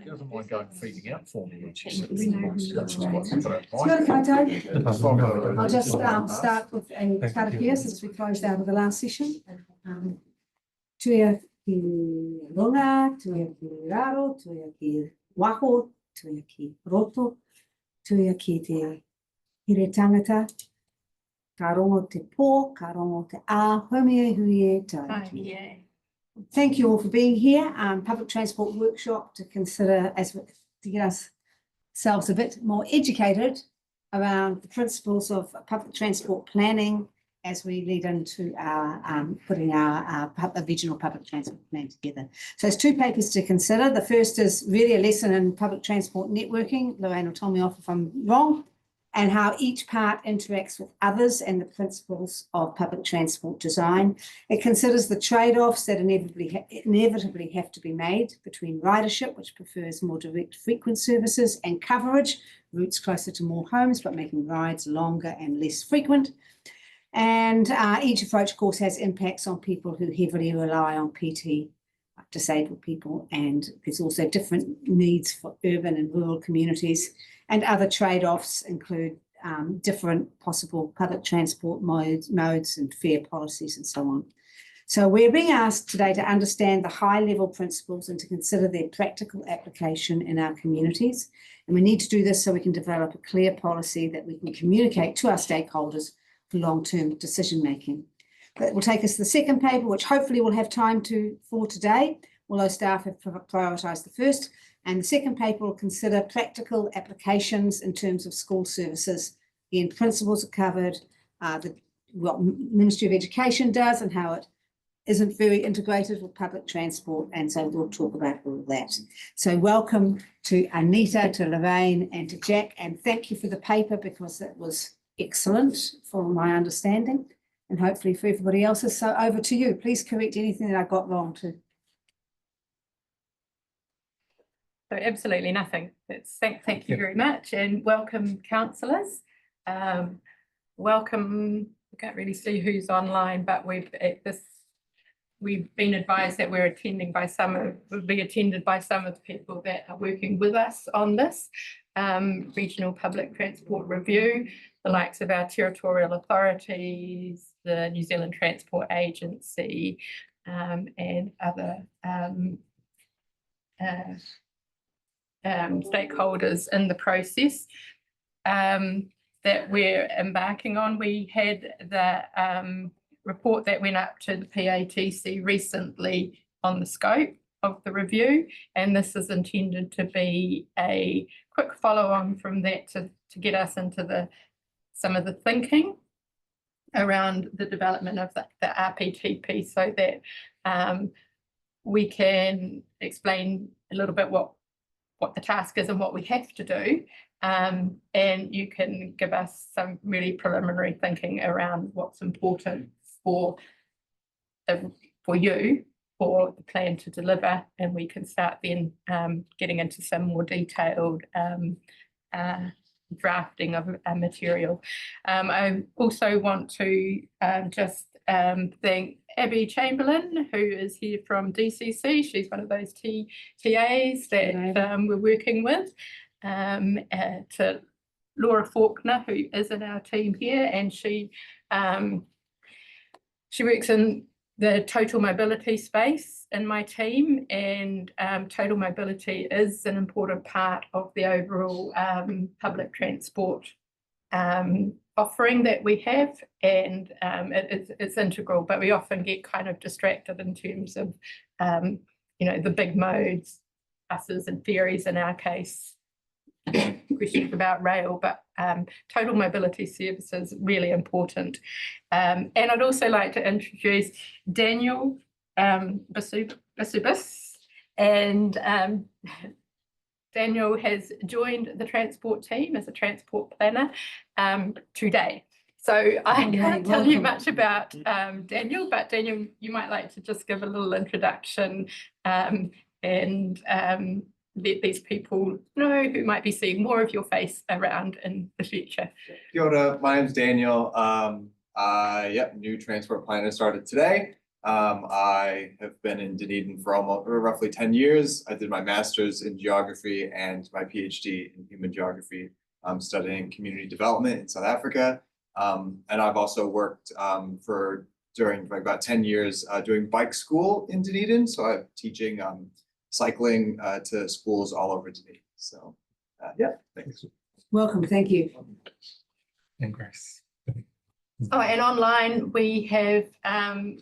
Doesn't mind going feeding out for me, which is We know. that's just what I don't Kia mind. ora koutou. I'll just Thank start with a karakia since we closed out of the last session. Tuia ki runga, tuia ki raro, tuia ki waho, tuia ki roto, tuia ki te hire tangata, ka rongo te pō, ka rongo te ā, haumie hui e tau. Thank you all for being here. Public transport workshop to consider to get ourselves a bit more educated around the principles of public transport planning as we lead into our putting our regional public transport plan together. So there's two papers to consider. The first is really a lesson in public transport networking. Lorraine will tell me off if I'm wrong, and how each part interacts with others and the principles of public transport design. It considers the trade-offs that inevitably have to be made between ridership, which prefers more direct frequent services, and coverage, routes closer to more homes, but making rides longer and less frequent. And each approach, of course, has impacts on people who heavily rely on PT, disabled people, and there's also different needs for urban and rural communities. And other trade-offs include different possible public transport modes and fare policies and so on. So we're being asked today to understand the high-level principles and to consider their practical application in our communities. And we need to do this so we can develop a clear policy that we can communicate to our stakeholders for long-term decision-making. That will take us to the second paper, which hopefully we'll have time for today, although staff have prioritised the first. And the second paper will consider practical applications in terms of school services. Again, principles are covered, what Ministry of Education does and how it isn't very integrated with public transport. And so we'll talk about all of that. So welcome to Anita, to Lorraine and to Jack. And thank you for the paper because that was excellent from my understanding and hopefully for everybody else's. So over to you. Please correct anything that I got wrong too. So absolutely nothing. Thank you very much and welcome councillors. Welcome, I can't really see who's online, but we've been advised that we'll be attended by some of the people that are working with us on this regional public transport review, the likes of our territorial authorities, the New Zealand Transport Agency, and other stakeholders in the process that we're embarking on. We had the report that went up to the PATC recently on the scope of the review, and this is intended to be a quick follow-on from that to get us into some of the thinking around the development of the RPTP so that we can explain a little bit what the task is and what we have to do, and you can give us some really preliminary thinking around what's important for you for the plan to deliver, and we can start then getting into some more detailed drafting of material. I also want to just thank Abby Chamberlain, who is here from DCC. She's one of those TAs that we're working with, to Laura Faulkner, who is in our team here, and she works in the total mobility space in my team, and total mobility is an important part of the overall public transport offering that we have, and it's integral, but we often get kind of distracted in terms of the big modes, buses and ferries in our case, questions about rail, but total mobility services really important. And I'd also like to introduce Daniel Basubis, and Daniel has joined the transport team as a transport planner today. So I can't tell you much about Daniel, but Daniel, you might like to just give a little introduction and let these people know who might be seeing more of your face around in the future. Kia ora, my name's Daniel. New transport planner started today. I have been in Dunedin for almost roughly 10 years. I did my master's in geography and my PhD in human geography, studying community development in South Africa. And I've also worked during about 10 years doing bike school in Dunedin. So I'm teaching cycling to schools all over Dunedin. So yeah, thanks. Welcome, thank you. And Grace. Oh, and online we have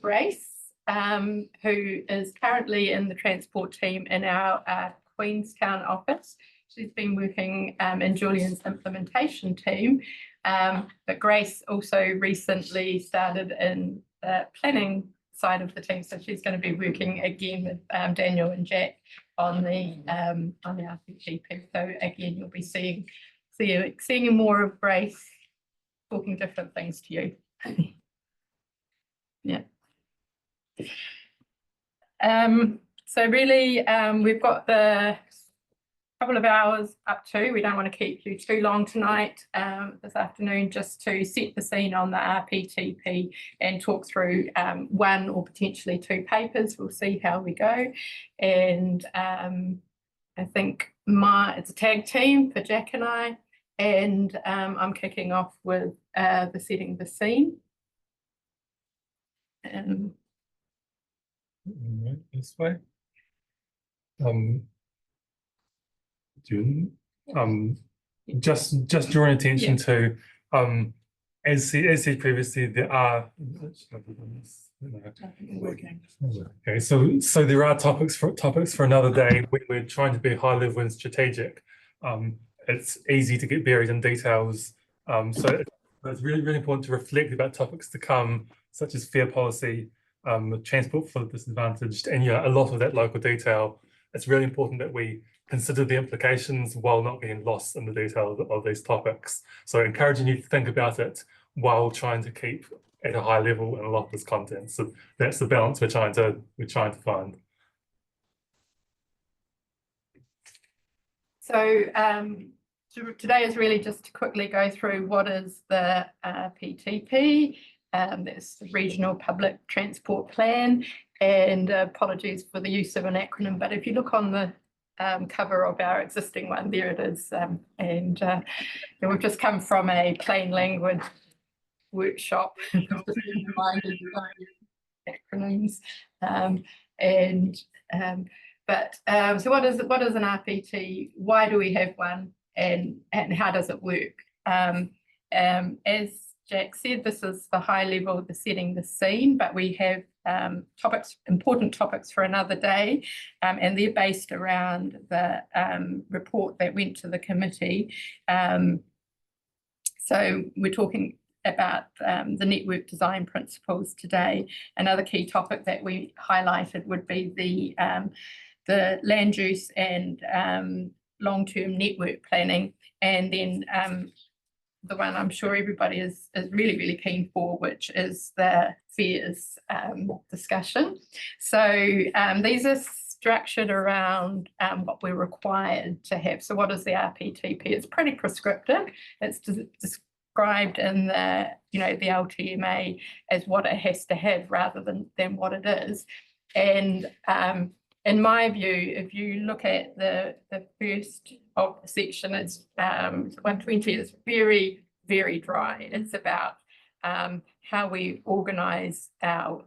Grace, who is currently in the transport team in our Queenstown office. She's been working in Julian's implementation team, but Grace also recently started in the planning side of the team, so she's going to be working again with Daniel and Jack on the RPTP. So again, you'll be seeing more of Grace talking different things to you. Yeah. So really, we've got the couple of hours up to. We don't want to keep you too long tonight, this afternoon, just to set the scene on the RPTP and talk through one or potentially two papers. We'll see how we go. And I think it's a tag team for Jack and I, and I'm kicking off with the setting the scene. Right, this way. June, just drawing attention to, as said previously, there are. Okay, so there are topics for another day when we're trying to be high level and strategic. It's easy to get buried in details. So it's really important to reflect about topics to come, such as fair policy, transport for the disadvantaged, and a lot of that local detail. It's really important that we consider the implications while not getting lost in the detail of these topics. So encouraging you to think about it while trying to keep at a high level and a lot of this content. So that's the balance we're trying to find. So today is really just to quickly go through what is the PTP. There's the Regional Public Transport Plan, and apologies for the use of an acronym, but if you look on the cover of our existing one, there it is. And we've just come from a plain language workshop. Reminded acronyms. So what is an RPT? Why do we have one, and how does it work? As Jack said, this is the high level, the setting the scene, but we have important topics for another day, and they're based around the report that went to the committee. So we're talking about the network design principles today. Another key topic that we highlighted would be the land use and long-term network planning, and then the one I'm sure everybody is really, really keen for, which is the fares discussion. So these are structured around what we're required to have. So what is the RPTP? It's pretty prescriptive. It's described in the LTMA as what it has to have rather than what it is. And in my view, if you look at the first of the section, it's 120, it's very, very dry. It's about how we organise our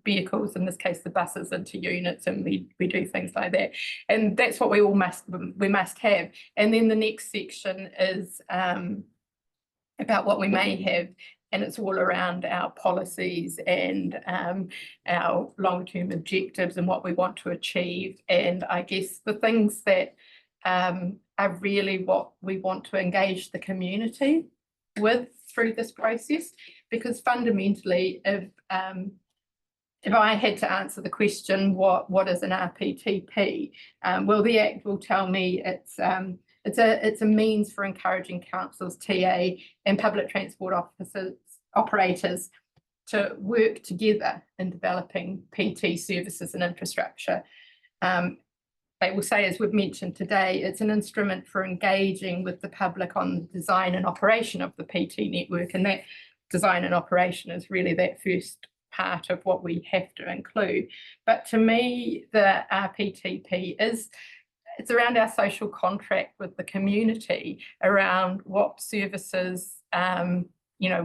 vehicles, in this case the buses, into units, and we do things like that. And that's what we must have. And then the next section is about what we may have, and it's all around our policies and our long-term objectives and what we want to achieve. And I guess the things that are really what we want to engage the community with through this process, because fundamentally, if I had to answer the question, what is an RPTP? Well, the Act will tell me it's a means for encouraging councils, TA, and public transport operators to work together in developing PT services and infrastructure. They will say, as we've mentioned today, it's an instrument for engaging with the public on the design and operation of the PT network, and that design and operation is really that first part of what we have to include. But to me, the RPTP it's around our social contract with the community around what services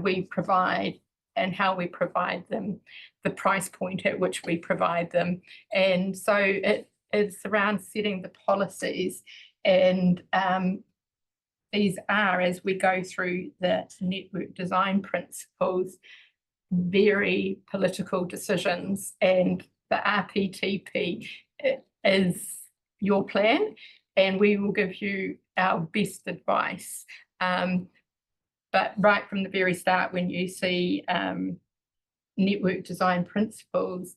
we provide and how we provide them, the price point at which we provide them. And so it's around setting the policies, and these are, as we go through the network design principles, very political decisions, and the RPTP is your plan, and we will give you our best advice. But right from the very start, when you see network design principles,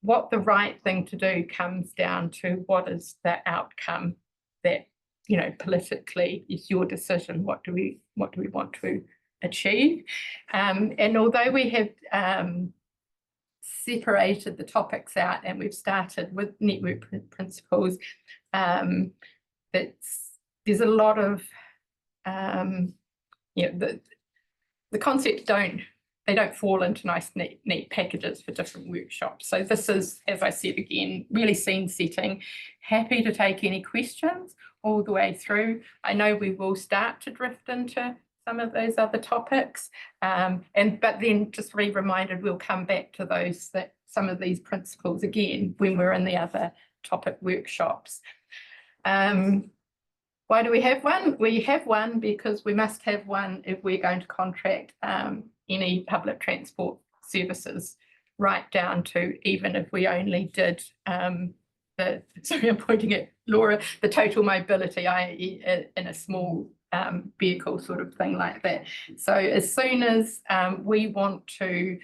what the right thing to do comes down to what is the outcome that, politically is your decision. What do we want to achieve? And although we have separated the topics out and we've started with network principles, there's a lot of the concepts don't fall into nice neat packages for different workshops. So this is, as I said again, really scene setting. Happy to take any questions all the way through. I know we will start to drift into some of those other topics, but then just be reminded we'll come back to some of these principles again when we're in the other topic workshops. Why do we have one? We have one because we must have one if we're going to contract any public transport services, right down to even if we only did sorry, I'm pointing at Laura, the total mobility, i.e. in a small vehicle sort of thing like that. So as soon as we want to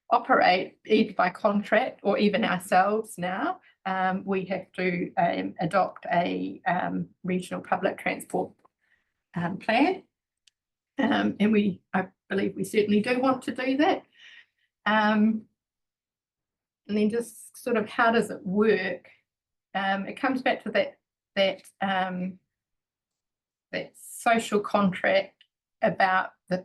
operate either by contract or even ourselves now, we have to adopt a regional public transport plan. And I believe we certainly do want to do that. And then just sort of how does it work? It comes back to that social contract about the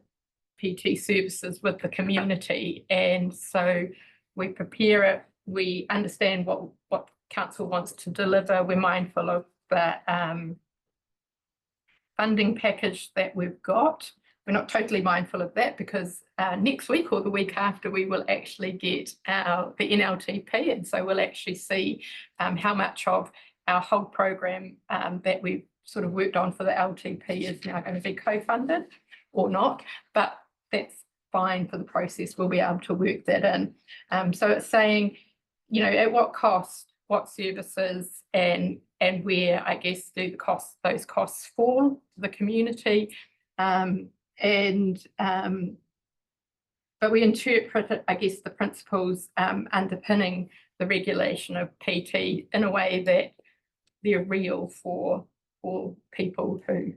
PT services with the community. And so we prepare it, we understand what council wants to deliver, we're mindful of the funding package that we've got. We're not totally mindful of that because next week or the week after we will actually get the NLTP, and so we'll actually see how much of our whole program that we've sort of worked on for the LTP is now going to be co-funded or not, but that's fine for the process. We'll be able to work that in. So it's saying, at what cost, what services, and where, I guess, do those costs fall to the community. But we interpret, I guess, the principles underpinning the regulation of PT in a way that they're real for people who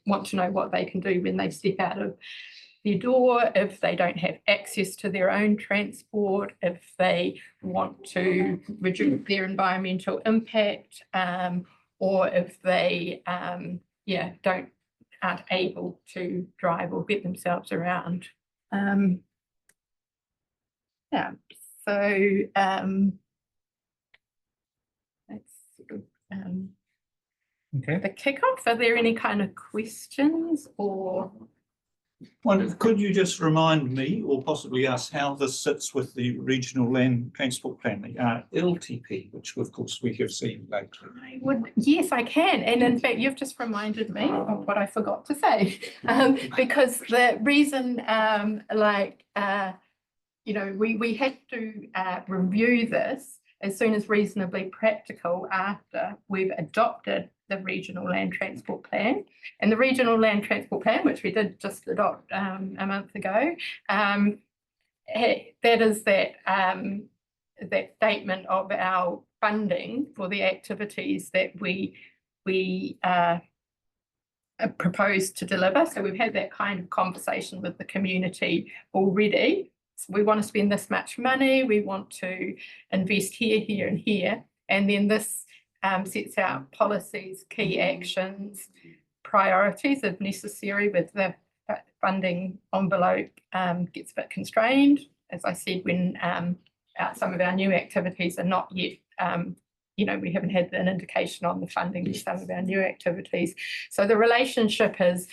want to know what they can do when they step out of their door, if they don't have access to their own transport, if they want to reduce their environmental impact, or if they aren't able to drive or get themselves around. So that's sort of Okay. the kickoff. Are there any kind of questions or? Could you just remind me, or possibly us, how this sits with the Regional Land Transport Plan, the LTP, which of course we have seen lately? Yes, I can. And in fact, you've just reminded me of what I forgot to say. Because the reason, we had to review this as soon as reasonably practical after we've adopted the Regional Land Transport Plan. And the Regional Land Transport Plan, which we did just adopt a month ago, that is that statement of our funding for the activities that we propose to deliver. So we've had that kind of conversation with the community already. So we want to spend this much money, we want to invest here, here and here. And then this sets out policies, key actions, priorities if necessary, with the funding envelope gets a bit constrained. As I said, when some of our new activities are not yet, we haven't had an indication on the funding for some of our new activities. So the relationship is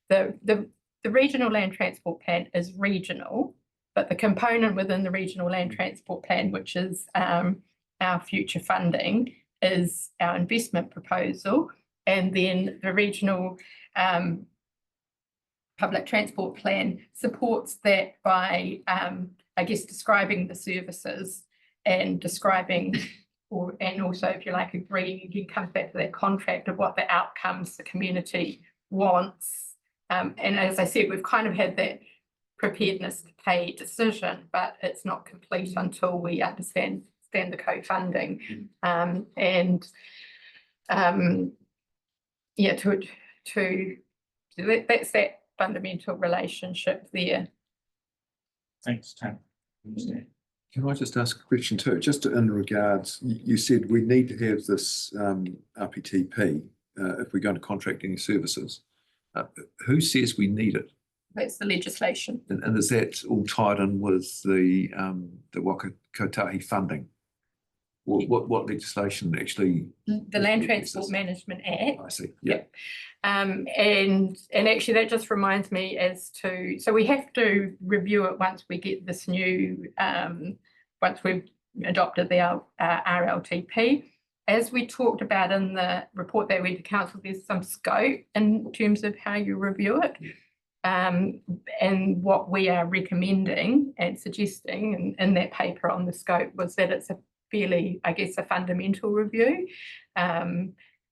the regional land transport plan is regional, but the component within the regional land transport plan, which is our future funding, is our investment proposal. And then the regional public transport plan supports that by, describing the services and describing, and also, if you like, agreeing, you come back to that contract of what the outcomes the community wants. And as I said, we've kind of had that preparedness to pay decision, but it's not complete until we understand the co-funding. That's that fundamental relationship there. Thanks, Tam. Can I just ask a question too? Just in regards, you said we need to have this RPTP if we're going to contract any services. Who says we need it? That's the legislation. And is that all tied in with the Waka Kotahi funding? What legislation actually? The Land Transport Management Act. I see. Yeah. And actually that just reminds me so we have to review it once we get this new, once we've adopted the RLTP. As we talked about in the report that went to council, there's some scope in terms of how you review it. And what we are recommending and suggesting in that paper on the scope was that it's a fairly, a fundamental review.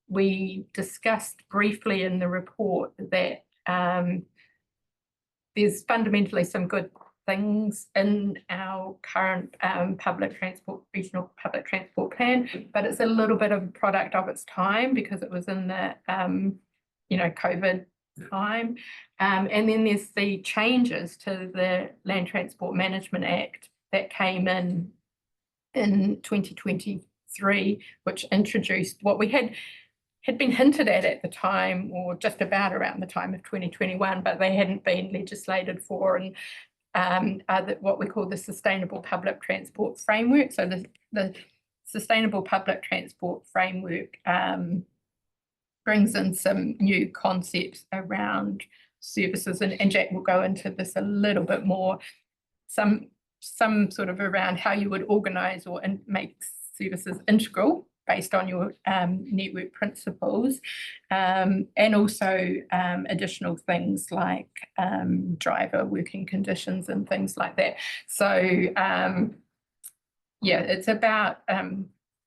We discussed briefly in the report that there's fundamentally some good things in our current regional public transport plan, but it's a little bit of a product of its time because it was in the COVID time. And then there's the changes to the Land Transport Management Act that came in 2023, which introduced what we had been hinted at the time, or just about around the time of 2021, but they hadn't been legislated for, and what we call the Sustainable Public Transport Framework. So the Sustainable Public Transport Framework brings in some new concepts around services, and Jack will go into this a little bit more, some sort of around how you would organise or make services integral based on your network principles, and also additional things like driver working conditions and things like that. So it's about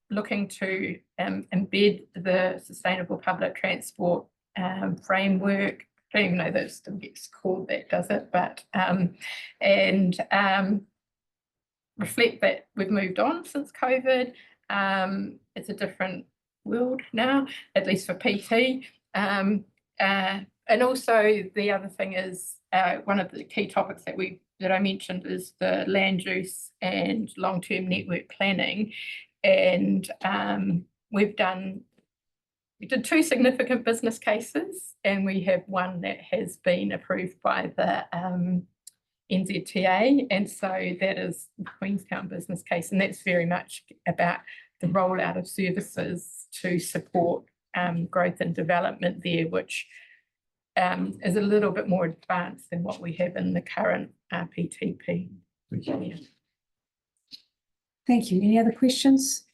looking to embed the Sustainable Public Transport Framework. I don't even know that it still gets called that, does it? But reflect that we've moved on since COVID. It's a different world now, at least for PT. And also the other thing is one of the key topics that I mentioned is the land use and long-term network planning. And we did two significant business cases, and we have one that has been approved by the NZTA, and so that is the Queenstown business case, and that's very much about the rollout of services to support growth and development there, which is a little bit more advanced than what we have in the current RPTP. Thank you. Thank you. Any other questions?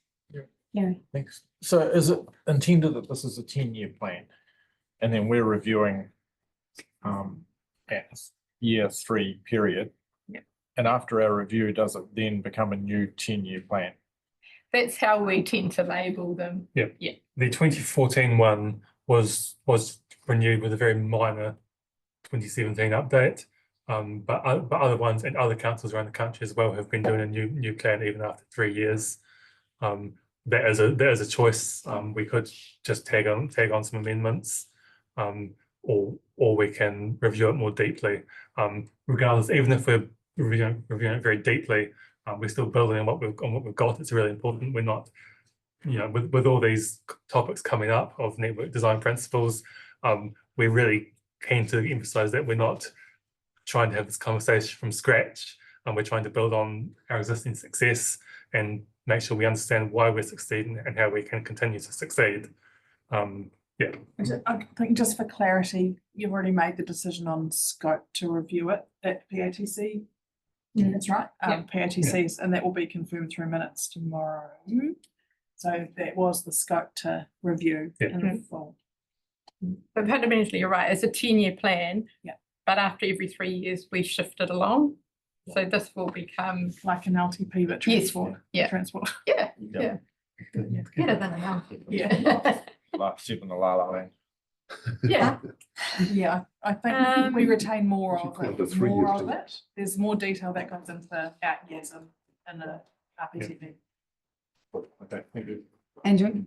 Yeah. Thanks. So is it intended that this is a 10-year plan and then we're reviewing at year 3 period? Yeah. And after our review, does it then become a new 10-year plan? That's how we tend to label them. Yeah. Yeah. The 2014 one was renewed with a very minor 2017 update. But other ones and other councils around the country as well have been doing a new plan even after 3 years. That is a choice. We could just tag on some amendments, or we can review it more deeply. Regardless, even if we're reviewing it very deeply, we're still building on what we've got. It's really important. We're not, with all these topics coming up of network design principles, we're really keen to emphasise that we're not trying to have this conversation from scratch, and we're trying to build on our existing success and make sure we understand why we're succeeding and how we can continue to succeed. Yeah. I think just for clarity, you've already made the decision on scope to review it at PATC. That's right. PATC's, and that will be confirmed through minutes tomorrow. So that was the scope to review in full. But fundamentally, you're right, it's a 10-year plan. Yeah. But after every 3 years, we shifted along. So this will become, Like an LTP, but Yes, transport. yeah. Transport. yeah, Yeah. better than an outfit. Yeah. Last ship in the La La Land. Yeah, Yeah, I think we retain more We should of call it a it, three-year more of plan. it. There's more detail that goes into the out years in the RPTP. Okay, thank you. Andrew?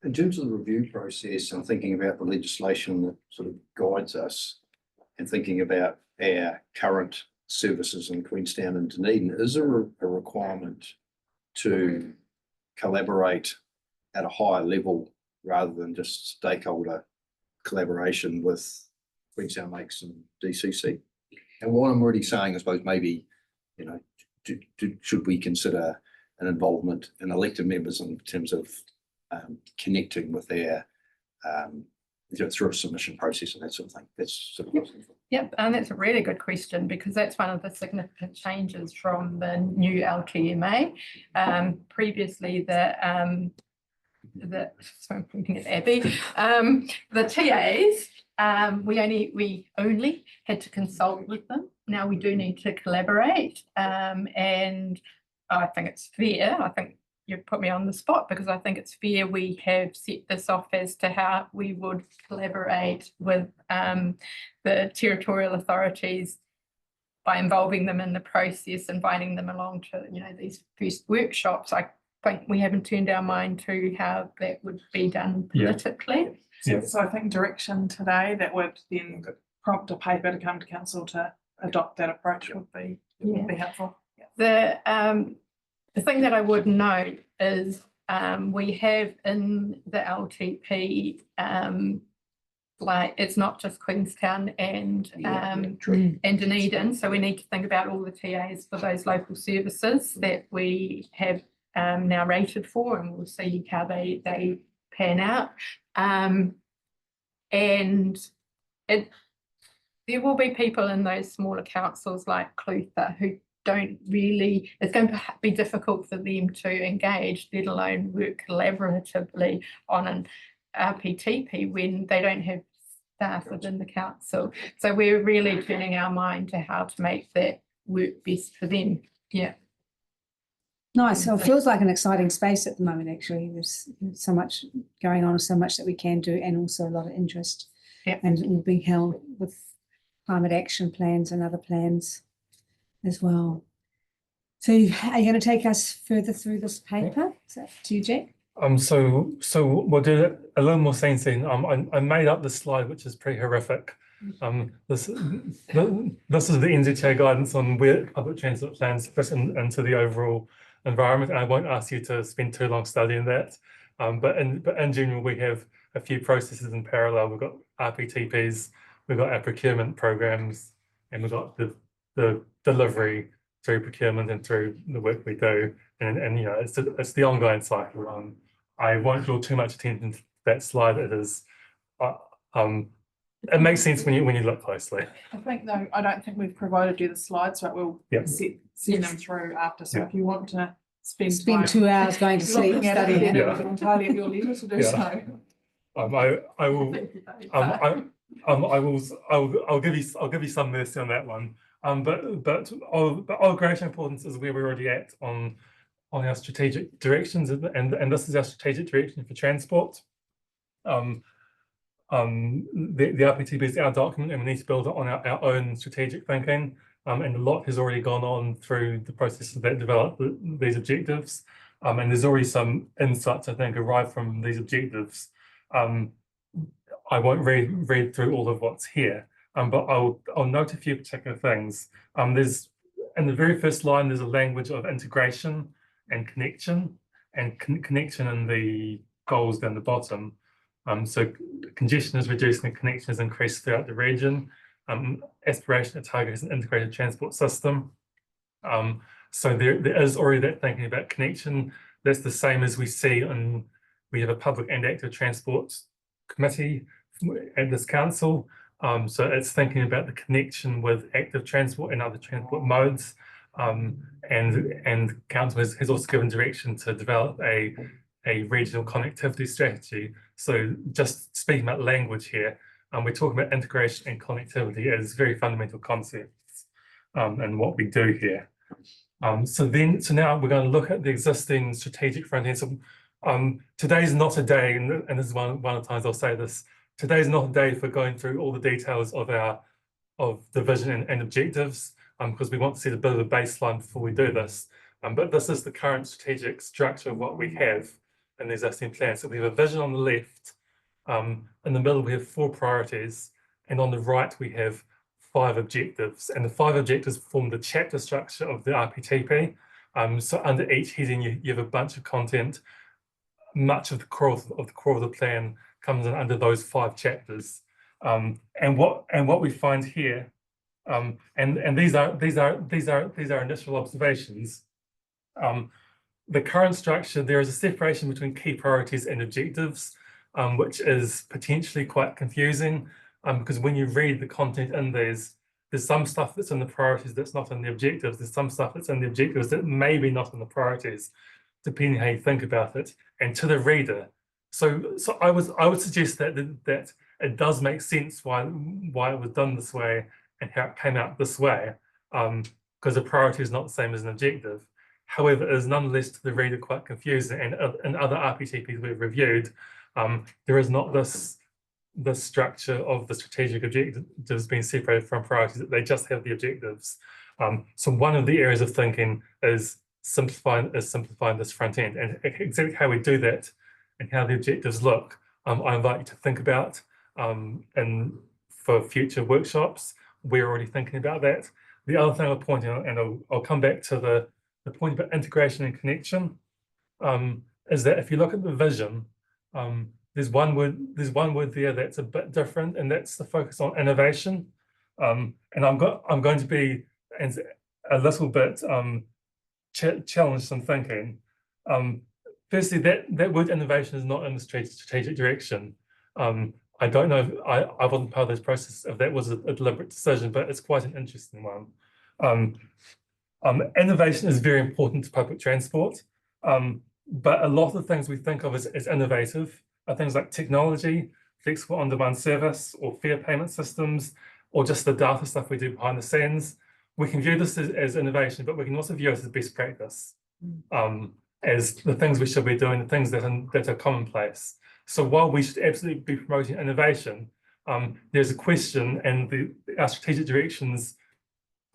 In terms of the review process and thinking about the legislation that sort of guides us and thinking about our current services in Queenstown and Dunedin, is there a requirement to collaborate at a higher level rather than just stakeholder collaboration with Queenstown Lakes and DCC? And what I'm already saying, I suppose, maybe, you know, should we consider an involvement in elected members in terms of connecting with their through a submission process and that sort of thing? That's sort of what I was thinking. yep, and that's a really good question because that's one of the significant changes from the new LTMA. Previously, sorry, I'm looking at Abby. The TAs, we only had to consult with them. Now we do need to collaborate, and I think it's fair. I think you put me on the spot because I think it's fair we have set this off as to how we would collaborate with the territorial authorities by involving them in the process, inviting them along to, you know, these first workshops. I think we haven't turned our mind to how that would be done Yeah. politically. Yeah. So I think direction today that would then prompt a paper to come to council to adopt that approach would be helpful. The thing that I would note is we have in the LTP, like it's not just Queenstown and Dunedin, so we need to think about all the TAs for those local services that we have now rated for, and we'll see how they pan out. And there will be people in those smaller councils like Clutha who don't really, it's going to be difficult for them to engage, let alone work collaboratively on an RPTP when they don't have staff within the council. So we're really turning our mind to how to make that work best for them. Yeah. Nice. So it feels like an exciting space at the moment, actually. There's so much going on, so much that we can do, and also a lot of interest. Yeah. And it will be held with climate action plans and other plans as well. So are you going to take us further through this paper? Is that to you, Jack? So we'll do it a little more sensing. I made up this slide, which is pretty horrific. This is the NZTA guidance on where public transit plans fit into the overall environment, and I won't ask you to spend too long studying that. But in general, we have a few processes in parallel. We've got RPTPs, we've got our procurement programs, and we've got the delivery through procurement and through the work we do. And you know, it's the ongoing cycle. I won't draw too much attention to that slide. It is it makes sense when you look closely. I think though, I don't think we've provided you the slides, but we'll send them through after. So if you want to spend time 2 hours going to sleep looking at it, studying then it. it's entirely at your leisure to do Yeah. so. I'll give you some mercy on that one. But of greater importance is where we're already at on our strategic directions, and this is our strategic direction for transport. The RPTP is our document, and we need to build it on our own strategic thinking. And a lot has already gone on through the processes that develop these objectives. And there's already some insights, I think, arrived from these objectives. I won't read through all of what's here, but I'll note a few particular things. There's, in the very first line, there's a language of integration and connection, and connection in the goals down the bottom. So congestion is reducing and connection is increased throughout the region. aspiration to target as an integrated transport system. So there is already that thinking about connection. That's the same as we see we have a public and active transport committee at this council. So it's thinking about the connection with active transport and other transport modes. And council has also given direction to develop a regional connectivity strategy. So just speaking about language here, we're talking about integration and connectivity as very fundamental concepts and what we do here. So now we're going to look at the existing strategic front end. So today's not a day, and this is one of the times I'll say this, today's not a day for going through all the details of the vision and objectives, because we want to see a bit of a baseline before we do this. But this is the current strategic structure of what we have in the existing plan. So we have a vision on the left, in the middle we have 4 priorities, and on the right we have 5 objectives. And the 5 objectives form the chapter structure of the RPTP. So under each heading you have a bunch of content. Much of the core of the plan comes in under those 5 chapters. And what we find here, and these are initial observations. The current structure, there is a separation between key priorities and objectives, which is potentially quite confusing, because when you read the content in there's some stuff that's in the priorities that's not in the objectives. There's some stuff that's in the objectives that may be not in the priorities, depending how you think about it. And to the reader, so I would suggest that it does make sense why it was done this way and how it came out this way, because a priority is not the same as an objective. However, it is nonetheless to the reader quite confusing. And in other RPTPs we've reviewed, there is not this structure of the strategic objectives being separated from priorities. They just have the objectives. So one of the areas of thinking is simplifying this front end, and exactly how we do that and how the objectives look. I invite you to think about, and for future workshops, we're already thinking about that. The other thing I'll point out, and I'll come back to the point about integration and connection, is that if you look at the vision, there's one word there that's a bit different, and that's the focus on innovation. And I'm going to be a little bit challenge some thinking. Firstly, that word innovation is not in the strategic direction. I don't know, I wasn't part of this process if that was a deliberate decision, but it's quite an interesting one. Innovation is very important to public transport, but a lot of the things we think of as innovative are things like technology, flexible on-demand service, or fare payment systems, or just the data stuff we do behind the scenes. We can view this as innovation, but we can also view it as best practice, as the things we should be doing, the things that are commonplace. So while we should absolutely be promoting innovation, there's a question, and our strategic directions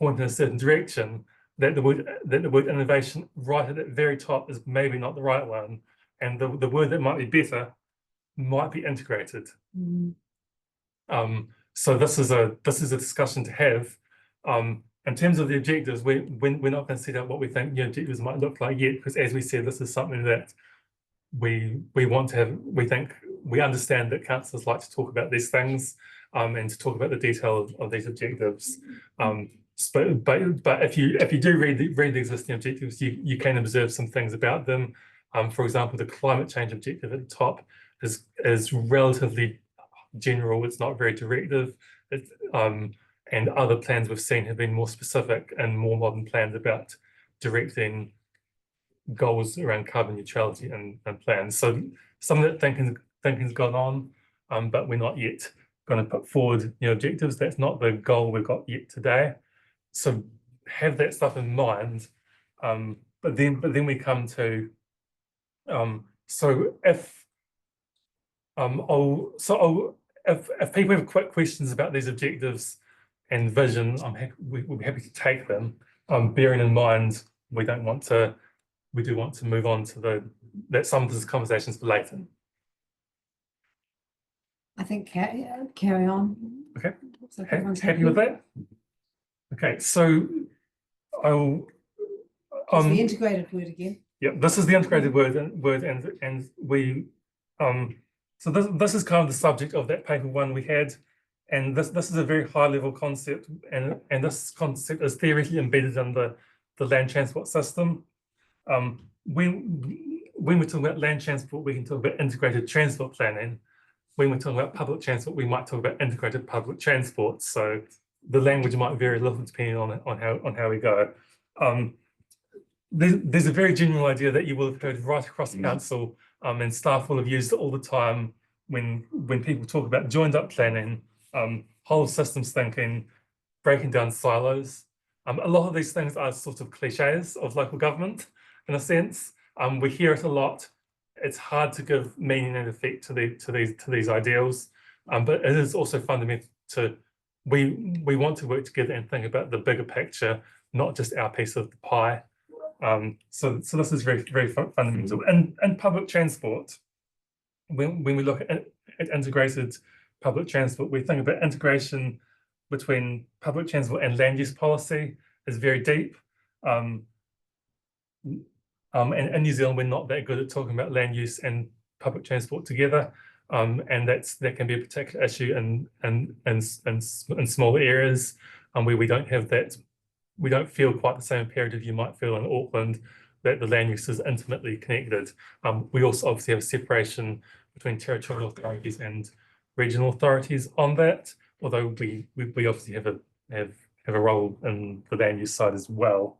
point in a certain direction, that the word innovation right at the very top is maybe not the right one, and the word that might be better might be integrated. So this is a discussion to have. In terms of the objectives, we're not going to set out what we think the objectives might look like yet, because as we said, this is something that we want to have. We understand that councillors like to talk about these things, and to talk about the detail of these objectives. But if you do read the existing objectives, you can observe some things about them. For example, the climate change objective at the top is relatively general. It's not very directive. And other plans we've seen have been more specific and more modern plans about directing goals around carbon neutrality and plans. So some of that thinking's gone on, but we're not yet going to put forward objectives. That's not the goal we've got yet today. So have that stuff in mind. But then we come to so if people have quick questions about these objectives and vision, we'll be happy to take them. Bearing in mind, we do want to move on to some of these conversations for later. I think carry on. Okay. So everyone's Happy with that? Okay, so I'll. It's the integrated word again. Yeah, this is the integrated word, and we. So this is kind of the subject of that paper one we had. And this is a very high level concept, and this concept is theoretically embedded in the land transport system. When we talk about land transport, we can talk about integrated transport planning. When we talk about public transport, we might talk about integrated public transport. So the language might vary a little depending on how we go. There's a very general idea that you will have heard right across council, and staff will have used it all the time when people talk about joined up planning, whole systems thinking, breaking down silos. A lot of these things are sort of cliches of local government in a sense. We hear it a lot. It's hard to give meaning and effect to these ideals, but it is also fundamental to we want to work together and think about the bigger picture, not just our piece of the pie. So this is very fundamental. And public transport, when we look at integrated public transport, we think about integration between public transport and land use policy is very deep. And in New Zealand, we're not that good at talking about land use and public transport together. And that can be a particular issue in smaller areas where we don't have that. We don't feel quite the same imperative you might feel in Auckland, that the land use is intimately connected. We also obviously have a separation between territorial authorities and regional authorities on that, although we obviously have a role in the land use side as well.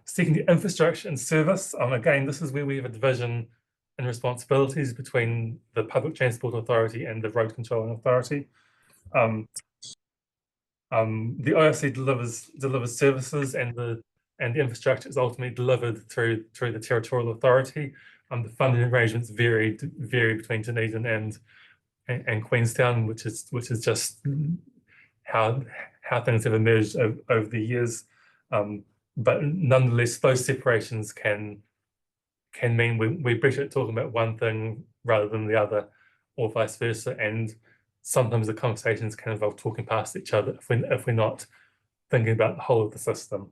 Secondly, infrastructure and service. Again, this is where we have a division in responsibilities between the Public Transport Authority and the Road Controlling Authority. The ORC delivers services, and the infrastructure is ultimately delivered through the territorial authority. The funding arrangements vary between Dunedin and Queenstown, which is just how things have emerged over the years. But nonetheless, those separations can mean we're better at talking about one thing rather than the other, or vice versa. And sometimes the conversations can involve talking past each other if we're not thinking about the whole of the system.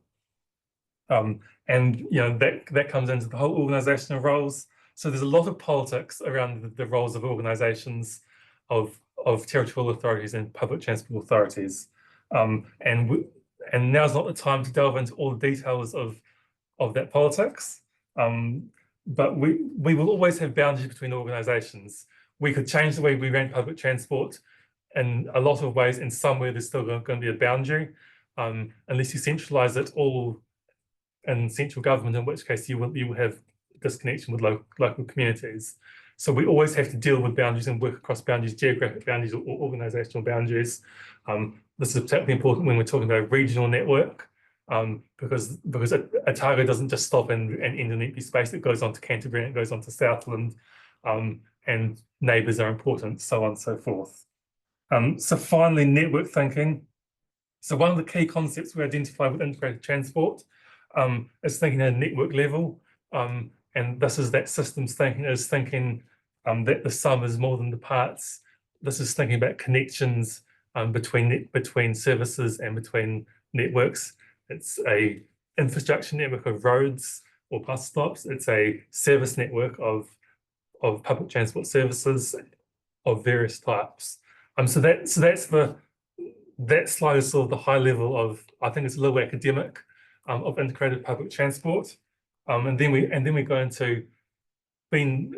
And that comes into the whole organisational roles. So there's a lot of politics around the roles of organisations, of territorial authorities and public transport authorities. And now's not the time to delve into all the details of that politics. But we will always have boundaries between organisations. We could change the way we ran public transport in a lot of ways. In some way, there's still going to be a boundary, unless you centralise it all in central government, in which case you will have disconnection with local communities. So we always have to deal with boundaries and work across boundaries, geographic boundaries or organisational boundaries. This is particularly important when we're talking about a regional network, because Otago doesn't just stop and end an empty space. It goes on to Canterbury, and it goes on to Southland, and neighbours are important, so on and so forth. So finally, network thinking. So one of the key concepts we identify with integrated transport is thinking at a network level. And this is that systems thinking, is thinking that the sum is more than the parts. This is thinking about connections between services and between networks. It's a infrastructure network of roads or bus stops. It's a service network of public transport services of various types. So that slide is sort of the high level of, I think it's a little academic, of integrated public transport. And then we go into being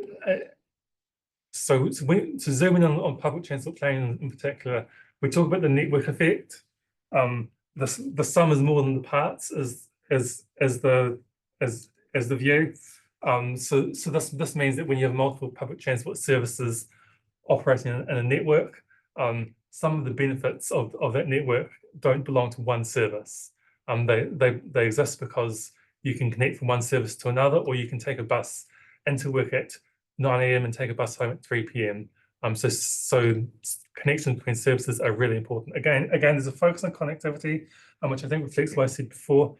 so zooming in on public transport planning in particular, we talk about the network effect. The sum is more than the parts as the view. So this means that when you have multiple public transport services operating in a network, some of the benefits of that network don't belong to one service. They exist because you can connect from one service to another, or you can take a bus into work at 9 AM and take a bus home at 3 PM. So connections between services are really important. Again, there's a focus on connectivity, which I think reflects what I said before.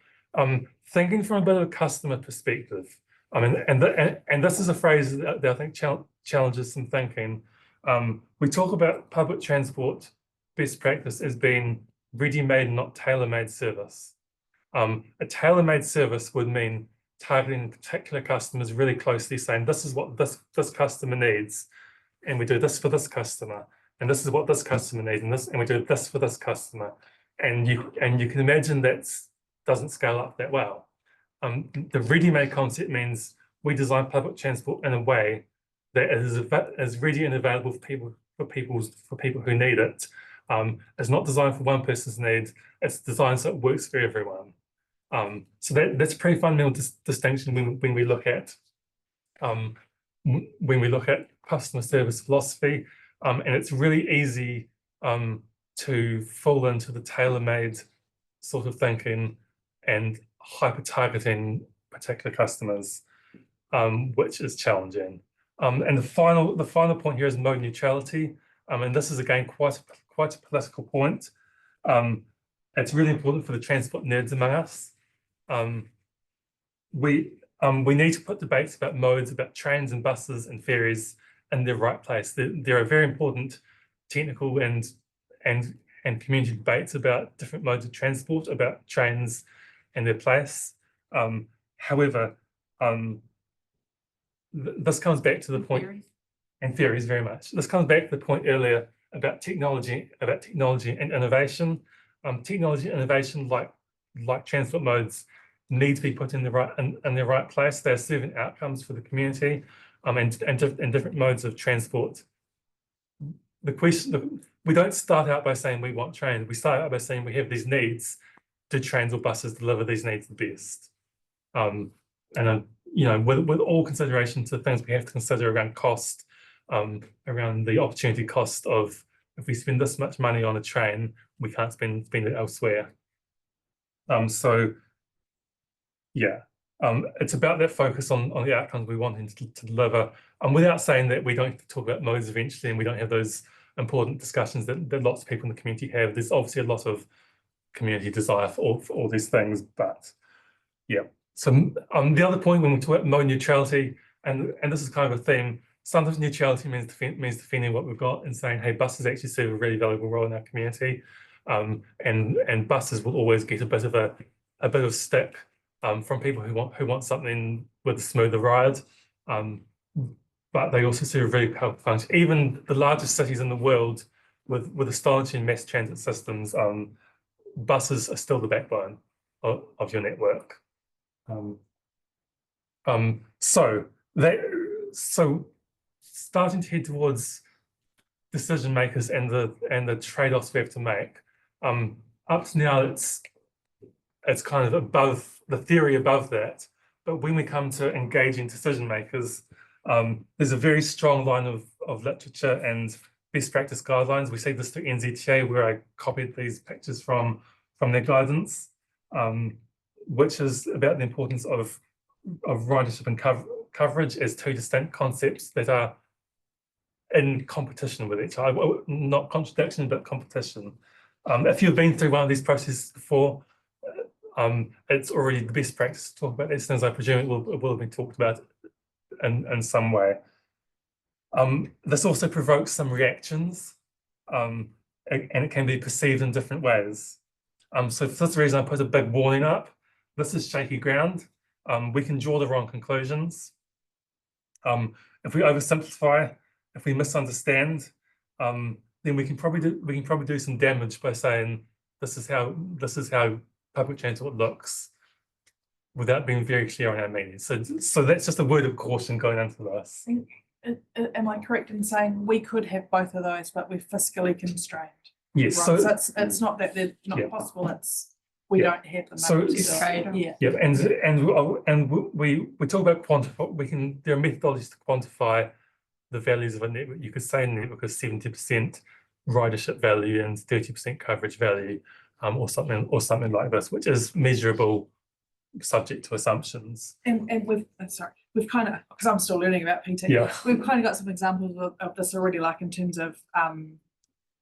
Thinking from a bit of a customer perspective. And this is a phrase that I think challenges some thinking. We talk about public transport best practice as being ready-made, not tailor-made service. A tailor-made service would mean targeting particular customers really closely, saying this is what this customer needs, and we do this for this customer. and this is what this customer needs, and we do this for this customer. And you can imagine that doesn't scale up that well. The ready-made concept means we design public transport in a way that is ready and available for people who need it. It's not designed for one person's needs. It's designed so it works for everyone. So that's a pretty fundamental distinction when we look at customer service philosophy, and it's really easy to fall into the tailor-made sort of thinking and hyper-targeting particular customers, which is challenging. And the final point here is mode neutrality, and this is again quite a political point. It's really important for the transport nerds among us. We need to put debates about modes, about trains and buses and ferries in their right place. There are very important technical and community debates about different modes of transport, about trains and their place. However, this comes back to the point, and ferries very much. This comes back to the point earlier about technology and innovation. Technology and innovation, like transport modes, need to be put in the right place. They're serving outcomes for the community, and different modes of transport. The question, we don't start out by saying we want trains. We start out by saying we have these needs. Do trains or buses deliver these needs the best? You know, with all consideration to things we have to consider around cost, around the opportunity cost of, if we spend this much money on a train, we can't spend it elsewhere. So yeah, it's about that focus on the outcomes we want to deliver, and without saying that we don't have to talk about modes eventually, and we don't have those important discussions that lots of people in the community have. There's obviously a lot of community desire for all these things, but yeah. So the other point when we talk about mode neutrality, and this is kind of a theme, sometimes neutrality means defending what we've got and saying, hey, buses actually serve a really valuable role in our community, and buses will always get a bit of stick from people who want something with a smoother ride, but they also serve a very powerful function. Even the largest cities in the world with astonishing mass transit systems, buses are still the backbone of your network. So starting to head towards decision makers and the trade-offs we have to make. Up to now, it's kind of above the theory above that, but when we come to engaging decision makers, there's a very strong line of literature and best practice guidelines. We see this through NZTA, where I copied these pictures from their guidance, which is about the importance of ridership and coverage as two distinct concepts that are in competition with each other, not contradiction, but competition. If you've been through one of these processes before, it's already the best practice to talk about these things. I presume it will have been talked about in some way. This also provokes some reactions, and it can be perceived in different ways. So for this reason, I put a big warning up. This is shaky ground. We can draw the wrong conclusions. If we oversimplify, if we misunderstand, then we can probably do some damage by saying this is how public transport looks, without being very clear on our meaning. So that's just a word of caution going into this. Am I correct in saying we could have both of those, but we're fiscally constrained? Yes. Right? So it's not that they're not Yeah. possible. It's we Yeah. don't have the So- money to so- trade. Yeah. yeah, and we talk about quantify. There are methodologies to quantify the values of a network. You could say a network is 70% ridership value and 30% coverage value, or something like this, which is measurable, subject to assumptions. And we've kind of, because I'm still learning about PT. Yeah. We've kind of got some examples of this already, like in terms of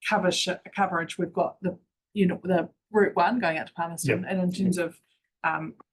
coverage. We've got the Route 1 going out to Palmerston, and in terms of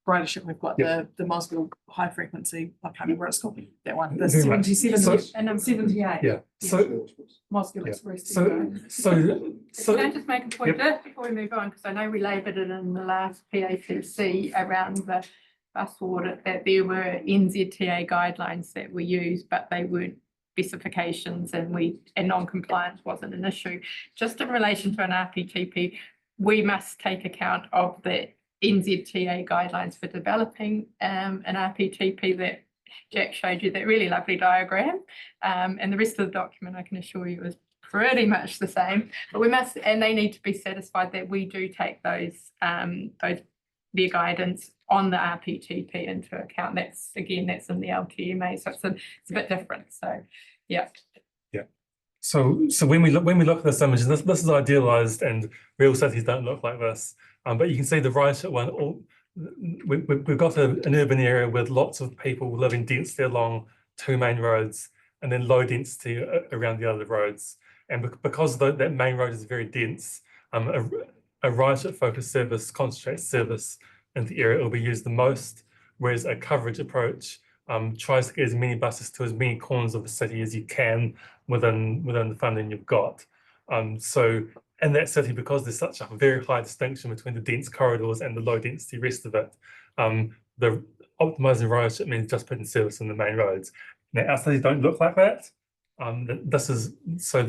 ridership, we've got the Mosgiel high frequency. I can't remember what it's called. That one, the Very much. 77 And and 78. Yeah. So Mosgiel Yeah. Express. Can I just make a point just before we move on, because I know we laboured it in the last PATC around the bus audit, that there were NZTA guidelines that were used, but they weren't specifications and non-compliance wasn't an issue. Just in relation to an RPTP, we must take account of the NZTA guidelines for developing an RPTP that Jack showed you, that really lovely diagram. And the rest of the document, I can assure you, is pretty much the same. But we must, and they need to be satisfied that we do take their guidance on the RPTP into account. That's in the LTMA, so it's a bit different. So yeah. So when we look at this image, this is idealized, and real cities don't look like this. But you can see the ridership one. We've got an urban area with lots of people living densely along two main roads, and then low density around the other roads. And because that main road is very dense, a ridership focused service concentrates service in the area it will be used the most, whereas a coverage approach tries to get as many buses to as many corners of the city as you can within the funding you've got. So in that city, because there's such a very high distinction between the dense corridors and the low density rest of it, the optimizing ridership means just putting service in the main roads. Now our cities don't look like that. This is So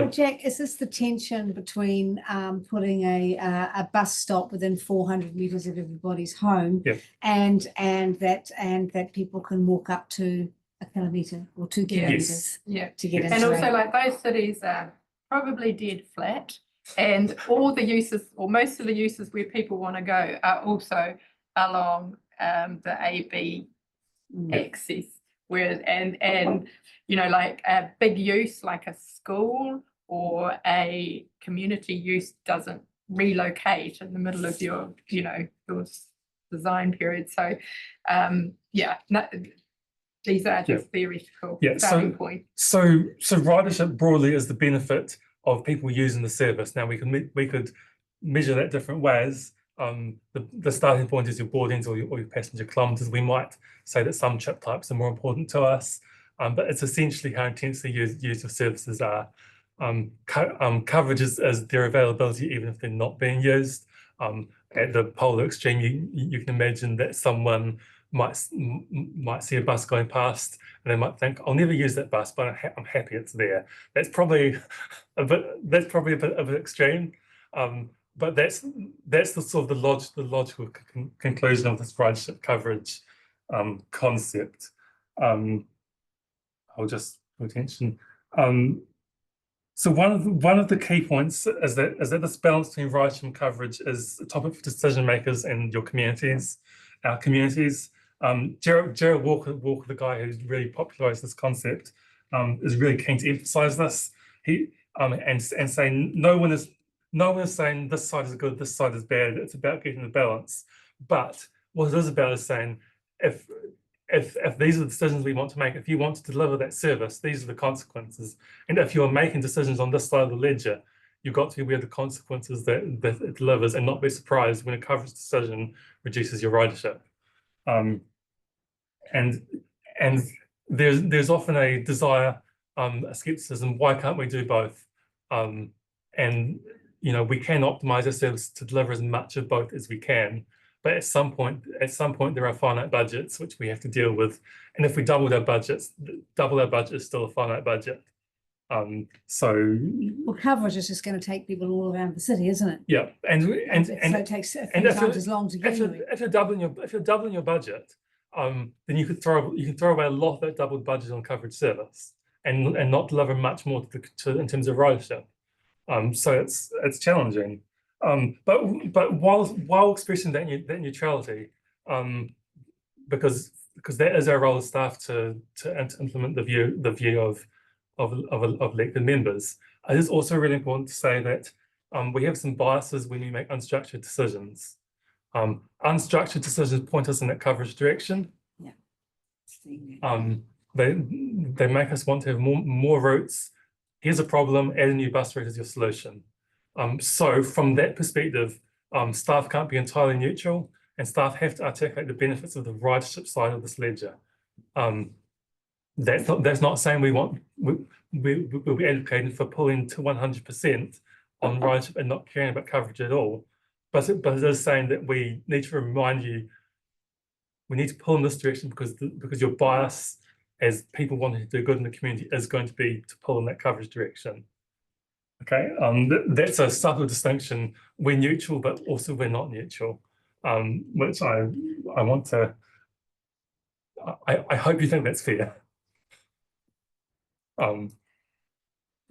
Jack, is this the tension between putting a bus stop within 400 meters of everybody's home, Yep. and that people can walk up to a kilometre or 2 kilometres Yeah. to get into And also, it? like, those cities are probably dead flat, and all the uses, or most of the uses where people want to go, are also along the AB axis. Whereas, and you know, like a big use like a school or a community use doesn't relocate in the middle of your design period. So these are just theoretical starting points. So ridership broadly is the benefit of people using the service. Now we could measure that different ways. The starting point is your boardings or your passenger kilometres. We might say that some trip types are more important to us, but it's essentially how intensely used your services are. Coverage is their availability, even if they're not being used. At the polar extreme, you can imagine that someone might see a bus going past and they might think, I'll never use that bus, but I'm happy it's there. That's probably a bit of an extreme. But that's the sort of the logical conclusion of this ridership coverage concept. I'll just pay attention. So one of the key points is that this balance between ridership and coverage is a topic for decision makers and your communities, our communities. Gerald Walker, the guy who's really popularized this concept, is really keen to emphasize this. He and saying no one is saying this side is good, this side is bad. It's about getting the balance. But what it is about is saying if these are the decisions we want to make, if you want to deliver that service, these are the consequences. And if you're making decisions on this side of the ledger, you've got to be aware of the consequences that it delivers and not be surprised when a coverage decision reduces your ridership. And there's often a desire, a skepticism, why can't we do both? And we can optimize our service to deliver as much of both as we can, but at some point there are finite budgets which we have to deal with. And if we doubled our budgets, is still a finite budget. So coverage is just going to take people all around the city, isn't it? Yeah, so it takes a few times as long to get to it. If you're doubling your budget, then you can throw away a lot of that doubled budget on coverage service and not deliver much more in terms of ridership. So it's challenging. But while expressing that neutrality, because that is our role as staff to implement the view of elected members, it is also really important to say that we have some biases when we make unstructured decisions. Unstructured decisions point us in that coverage direction. Yeah. They make us want to have more routes. Here's a problem, add a new bus route as your solution. So from that perspective, staff can't be entirely neutral, and staff have to articulate the benefits of the ridership side of this ledger. That's not saying we'll be advocating for pulling to 100% on ridership and not caring about coverage at all. But it is saying that we need to remind you, we need to pull in this direction because your bias as people wanting to do good in the community is going to be to pull in that coverage direction. Okay, that's a subtle distinction. We're neutral, but also we're not neutral, which I want to, I hope you think that's fair.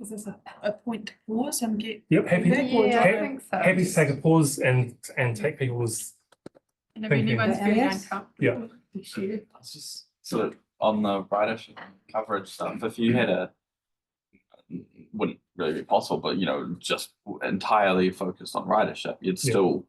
Is this a point to pause and get? Yep, happy, feedback, or Yeah, I do- think so. happy to take a pause and take people's, And if thinking. anyone's feeling Elias? uncomfortable, you share. It's just sort of on the ridership coverage stuff, if you had wouldn't really be possible, but you know, just entirely focused on ridership, you'd Yeah. still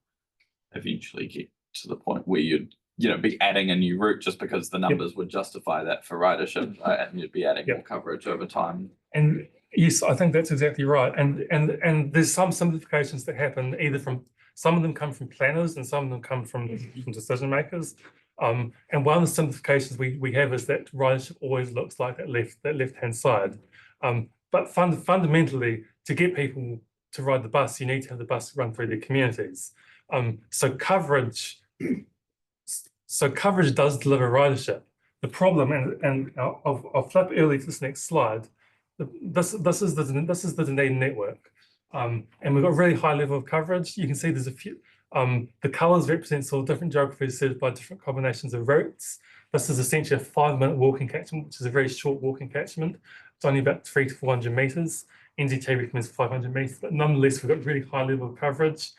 eventually get to the point where you'd, you know, be adding a new route just because the numbers would justify that for ridership, right? And you'd be adding more coverage over time. and yes, I think that's exactly right. And there's some simplifications that happen either from, some of them come from planners and some of them come from decision makers. And one of the simplifications we have is that ridership always looks like that left-hand side. But fundamentally, to get people to ride the bus, you need to have the bus run through their communities. So coverage does deliver ridership. The problem, and I'll flip early to this next slide. This is the Dunedin network, and we've got a really high level of coverage. You can see there's a few. The colours represent all different geographies served by different combinations of routes. This is essentially a 5-minute walking catchment, which is a very short walking catchment. It's only about 300 to 400 metres. NZT recommends 500 metres, but nonetheless, we've got really high level of coverage.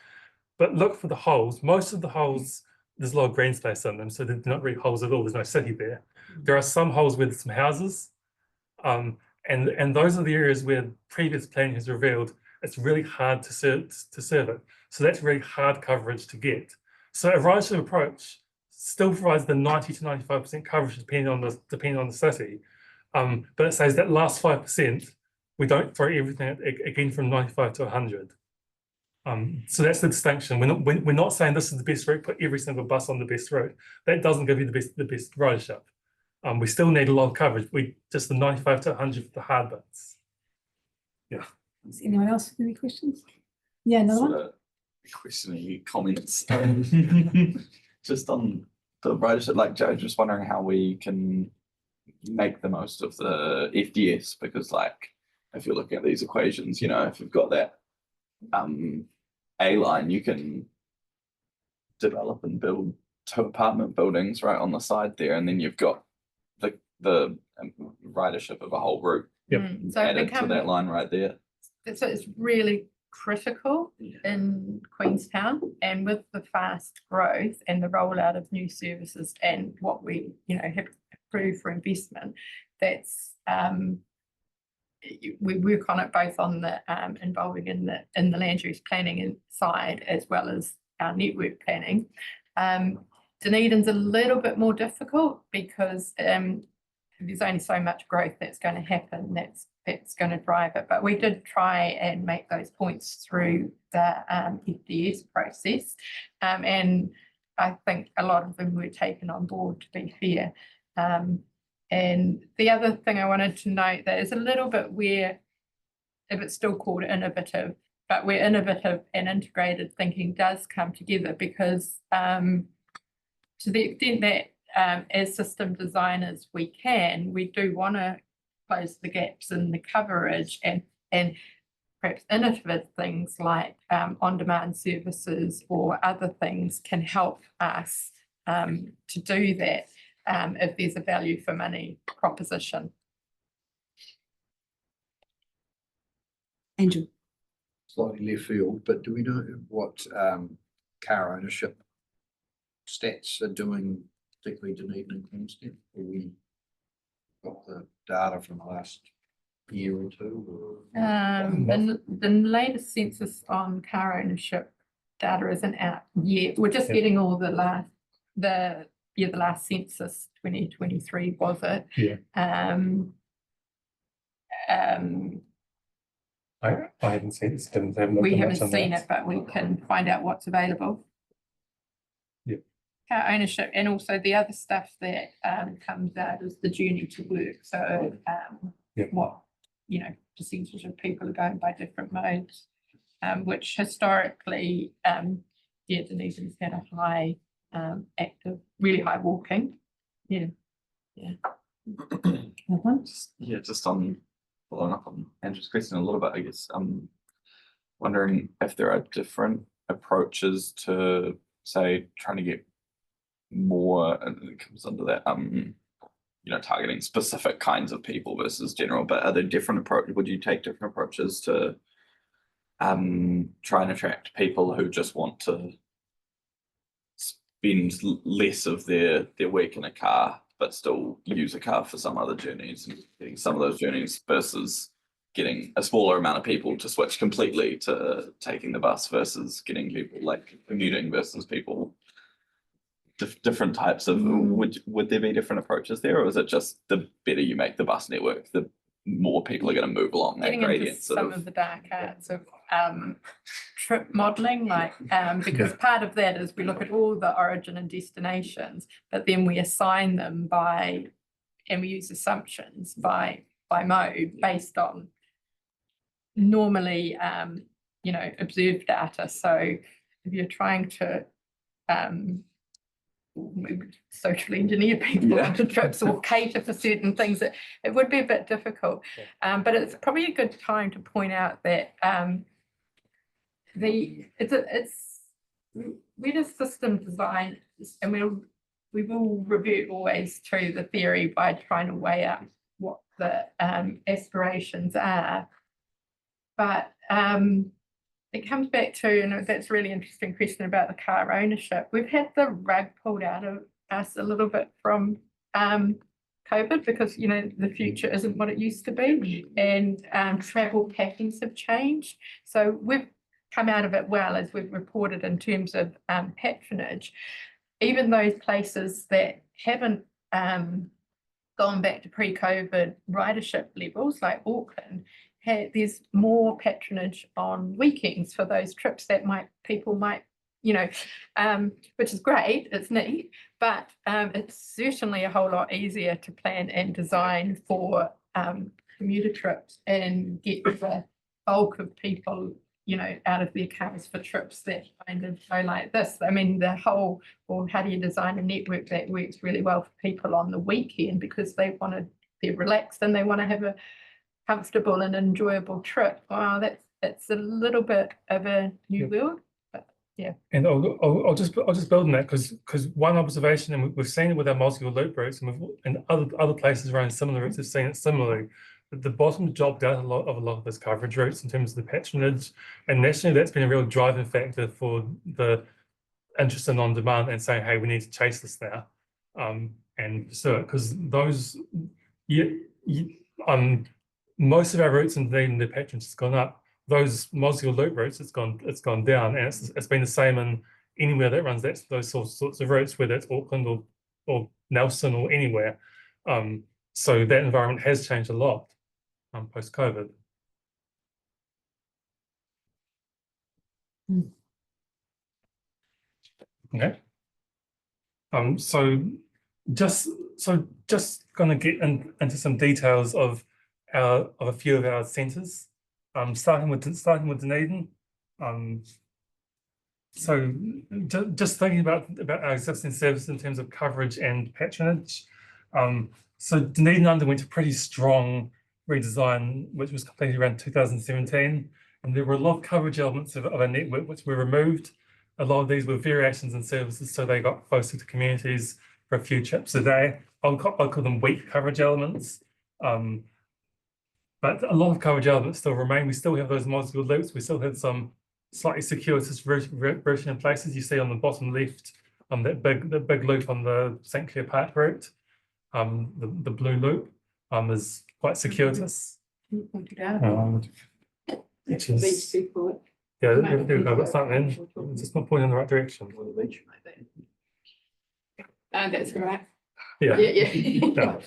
But look for the holes. Most of the holes, there's a lot of green space in them, so they're not really holes at all. There's no city there. There are some holes with some houses, and those are the areas where previous planning has revealed it's really hard to serve it. So that's really hard coverage to get. So a ridership approach still provides the 90 to 95% coverage depending on the city. But it says that last 5%, we don't throw everything at, again from 95 to 100. So that's the distinction. We're not saying this is the best route, put every single bus on the best route. That doesn't give you the best ridership. We still need a lot of coverage. We just the 95 to 100 for the hard bits. Yeah. Does anyone else have any questions? Yeah, another one? Sort of questioning comments. Just on the ridership, like Joe, just wondering how we can make the most of the FDS, because like if you're looking at these equations, you know, if you've got that A line, you can develop and build 2 apartment buildings right on the side there, and then you've got the ridership of a whole route So it added to that line right there. So it's really critical in Queenstown, and with the fast growth and the rollout of new services and what we, you know, have approved for investment, that's we work on it both on the involving in the land use planning side as well as our network planning. Dunedin's a little bit more difficult because there's only so much growth that's going to happen that's going to drive it. But we did try and make those points through the FDS process, and I think a lot of them were taken on board, to be fair. And the other thing I wanted to note that is a little bit where, if it's still called innovative, but where innovative and integrated thinking does come together, because to the extent that as system designers we do want to close the gaps in the coverage, and perhaps innovative things like on-demand services or other things can help us to do that if there's a value for money proposition. Andrew. Slightly left field, but do we know what car ownership stats are doing, particularly Dunedin and Queenstown? Have we got the data from the last year or two? And the latest census on car ownership data isn't out yet. We're just getting all the last census 2023 was it? Yeah. I haven't seen it. We haven't seen it, but we can find out what's available. Yeah. Car ownership, and also the other stuff that comes out is the journey to work. So what, you know, percentage of people are going by different modes, which historically, Dunedin's had a high active, really high walking. Yeah. Yeah, just on following up on Andrew's question a little bit, I guess, I'm wondering if there are different approaches to, say, trying to get more, and it comes under that, targeting specific kinds of people versus general, but are there different approach, would you take different approaches to try and attract people who just want to spend less of their week in a car, but still use a car for some other journeys, and getting some of those journeys versus getting a smaller amount of people to switch completely to taking the bus versus getting people like commuting versus people different types of, would there be different approaches there, or is it just the better you make the bus network, the more people are going to move along that Getting into gradient some of the dark arts of trip modeling, because part of that is we look at all the origin and destinations, but then we assign them and we use assumptions by mode based on normally observed data. So if you're trying to socially engineer people onto trips or cater for certain things, it would be a bit difficult. But it's probably a good time to point out that we're just system design, and we will revert always to the theory by trying to weigh up what the aspirations are. But it comes back to, and that's a really interesting question about the car ownership. We've had the rug pulled out of us a little bit from COVID because, the future isn't what it used to be, and travel patterns have changed. So we've come out of it well, as we've reported in terms of patronage. Even those places that haven't gone back to pre-COVID ridership levels, like Auckland, there's more patronage on weekends for those trips that people might, which is great, it's neat, but it's certainly a whole lot easier to plan and design for commuter trips and get the bulk of people, out of their cars for trips that kind of go like this. I mean, how do you design a network that works really well for people on the weekend because they're relaxed and they want to have a comfortable and enjoyable trip? Wow, that's a little bit of a new world, but yeah. And I'll just build on that because one observation, and we've seen it with our multiple loop routes, and other places around similar routes have seen it similarly. That the bottom dropped out a lot of those coverage routes in terms of the patronage, and nationally that's been a real driving factor for the interest in on-demand and saying, hey, we need to chase this now, and so because those, most of our routes in the patronage has gone up. Those multiple loop routes, it's gone down, and it's been the same in anywhere that runs those sorts of routes, whether it's Auckland or Nelson or anywhere. So that environment has changed a lot post-COVID. Okay. So just going to get into some details of a few of our centres. Starting with Dunedin. So just thinking about our existing service in terms of coverage and patronage. So Dunedin underwent a pretty strong redesign, which was completed around 2017, and there were a lot of coverage elements of a network which were removed. A lot of these were variations in services, so they got closer to communities for a few trips a day. I'll call them weak coverage elements. But a lot of coverage elements still remain. We still have those multiple loops. We still have some slightly circuitous version in places. You see on the bottom left, the big loop on the St. Clair Park route, the blue loop is quite circuitous. Which is, yeah, there we go. Got something in. It's just not pointing in the right direction. That's right. Yeah. Yeah.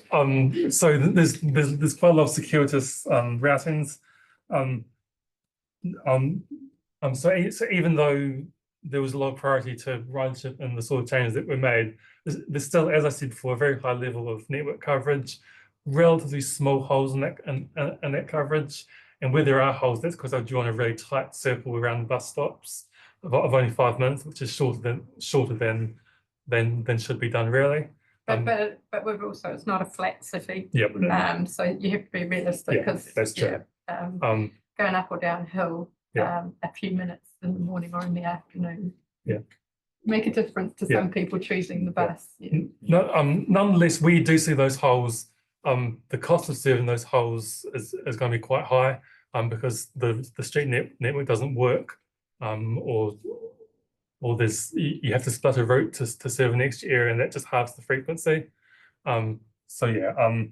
So there's quite a lot of circuitous routings. So even though there was a lot of priority to ridership and the sort of changes that were made, there's still, as I said before, a very high level of network coverage, relatively small holes in that coverage. And where there are holes, that's because I've drawn a really tight circle around the bus stops of only 5 minutes, which is shorter than should be done really. But we've also, it's not a flat city. Yep. So you have to be realistic Yeah, because. that's true. Going up or downhill, Yeah. a few minutes in the morning or in the afternoon. Yeah. Make a difference to Yeah. some people choosing the bus. Yeah. No, nonetheless, we do see those holes. The cost of serving those holes is going to be quite high, because the street network doesn't work, or there's you have to split a route to serve an extra area, and that just halves the frequency. So yeah,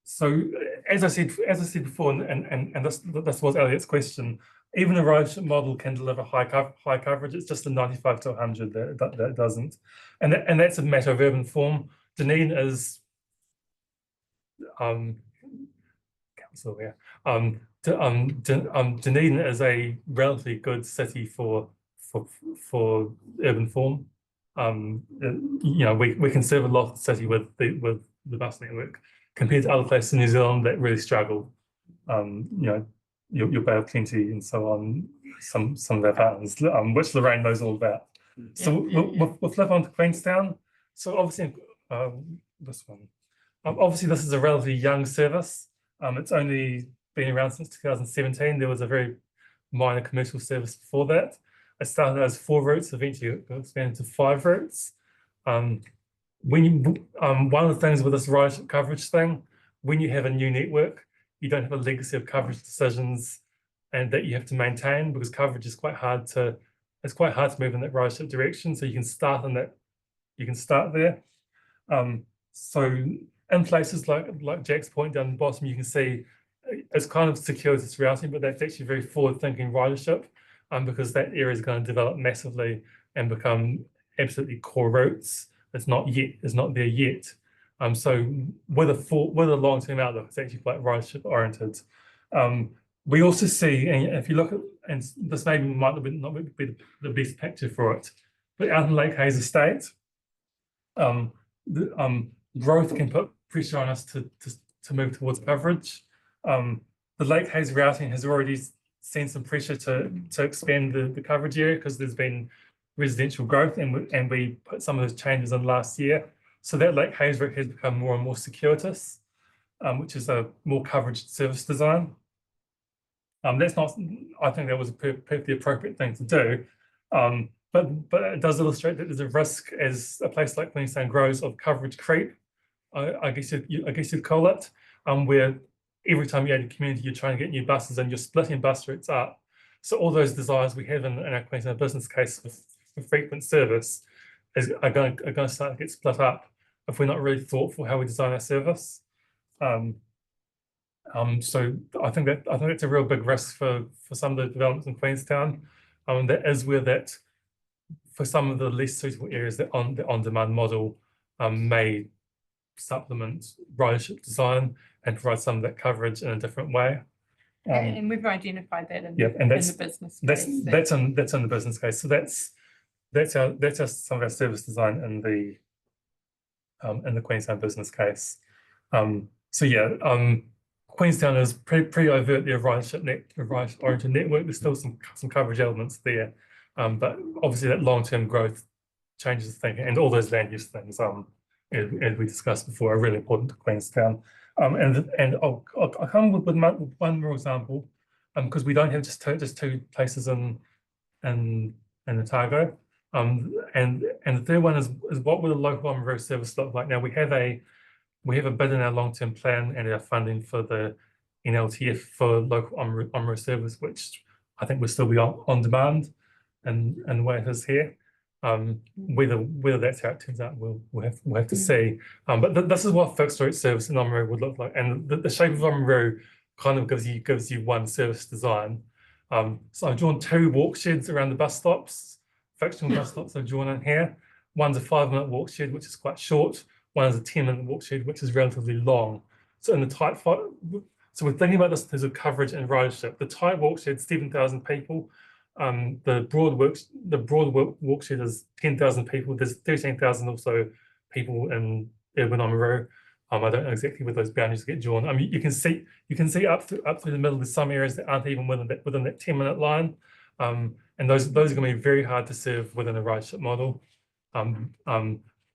so as I said before, and this was Elliot's question. Even a ridership model can deliver high coverage. It's just the 95 to 100 that doesn't, and that's a matter of urban form. Dunedin is council here. Dunedin is a relatively good city for urban form. You know, we can serve a lot of the city with the bus network compared to other places in New Zealand that really struggle. You know, your Bay of Plenty and so on, some of their partners, which Lorraine knows all about. So we'll flip on to Queenstown. So obviously, this one. Obviously, this is a relatively young service. It's only been around since 2017. There was a very minor commercial service before that. It started as 4 routes, eventually it expanded to 5 routes. One of the things with this ridership coverage thing, when you have a new network, you don't have a legacy of coverage decisions and that you have to maintain, because coverage is quite hard to move in that ridership direction. So you can start there. So in places like Jack's Point down the bottom, you can see it's kind of circuitous routing, but that's actually very forward-thinking ridership, because that area is going to develop massively and become absolutely core routes. It's not there yet. So with a long-term outlook, it's actually quite ridership oriented. We also see, and if you look at, and this maybe might not be the best picture for it, but out in Lake Hayes Estate, growth can put pressure on us to move towards coverage. The Lake Hayes routing has already seen some pressure to expand the coverage area because there's been residential growth, and we put some of those changes in last year. So that Lake Hayes route has become more and more circuitous, which is a more coverage service design. That's not, I think that was a perfectly appropriate thing to do. But it does illustrate that there's a risk as a place like Queenstown grows of coverage creep, I guess you'd call it, where every time you add a community, you're trying to get new buses and you're splitting bus routes up. So all those desires we have in our Queenstown business case for frequent service are going to start to get split up if we're not really thoughtful how we design our service. So I think that's a real big risk for some of the developments in Queenstown. That is where that, for some of the least suitable areas, the on-demand model may supplement ridership design and provide some of that coverage in a different way. And we've identified that in the business that's case. that's in the business case. So that's some of our service design in the Queenstown business case. So yeah, Queenstown is pretty overtly a ridership-oriented network. There's still some coverage elements there, but obviously that long-term growth changes the thinking, and all those land use things, as we discussed before, are really important to Queenstown. And I'll come with one more example, because we don't have just two places in Otago. And the third one is what would a local on-road service look like? Now we have a bid in our long-term plan and our funding for the NLTF for local on-road service, which I think will still be on demand and the way it is here. Whether that's how it turns out, we'll have to see. But this is what fixed route service in on-road would look like, and the shape of on-road kind of gives you one service design. So I've drawn 2 walk sheds around the bus stops, fictional bus stops I've drawn in here. One's a 5-minute walk shed, which is quite short. One is a 10-minute walk shed, which is relatively long. So in the tight, so we're thinking about this in terms of coverage and ridership. The tight walk shed, 7,000 people. The broad walk shed is 10,000 people. There's 13,000 or so people in urban on-road. I don't know exactly where those boundaries get drawn. I mean, you can see up through the middle. There's some areas that aren't even within that 10-minute line, and those are going to be very hard to serve within a ridership model.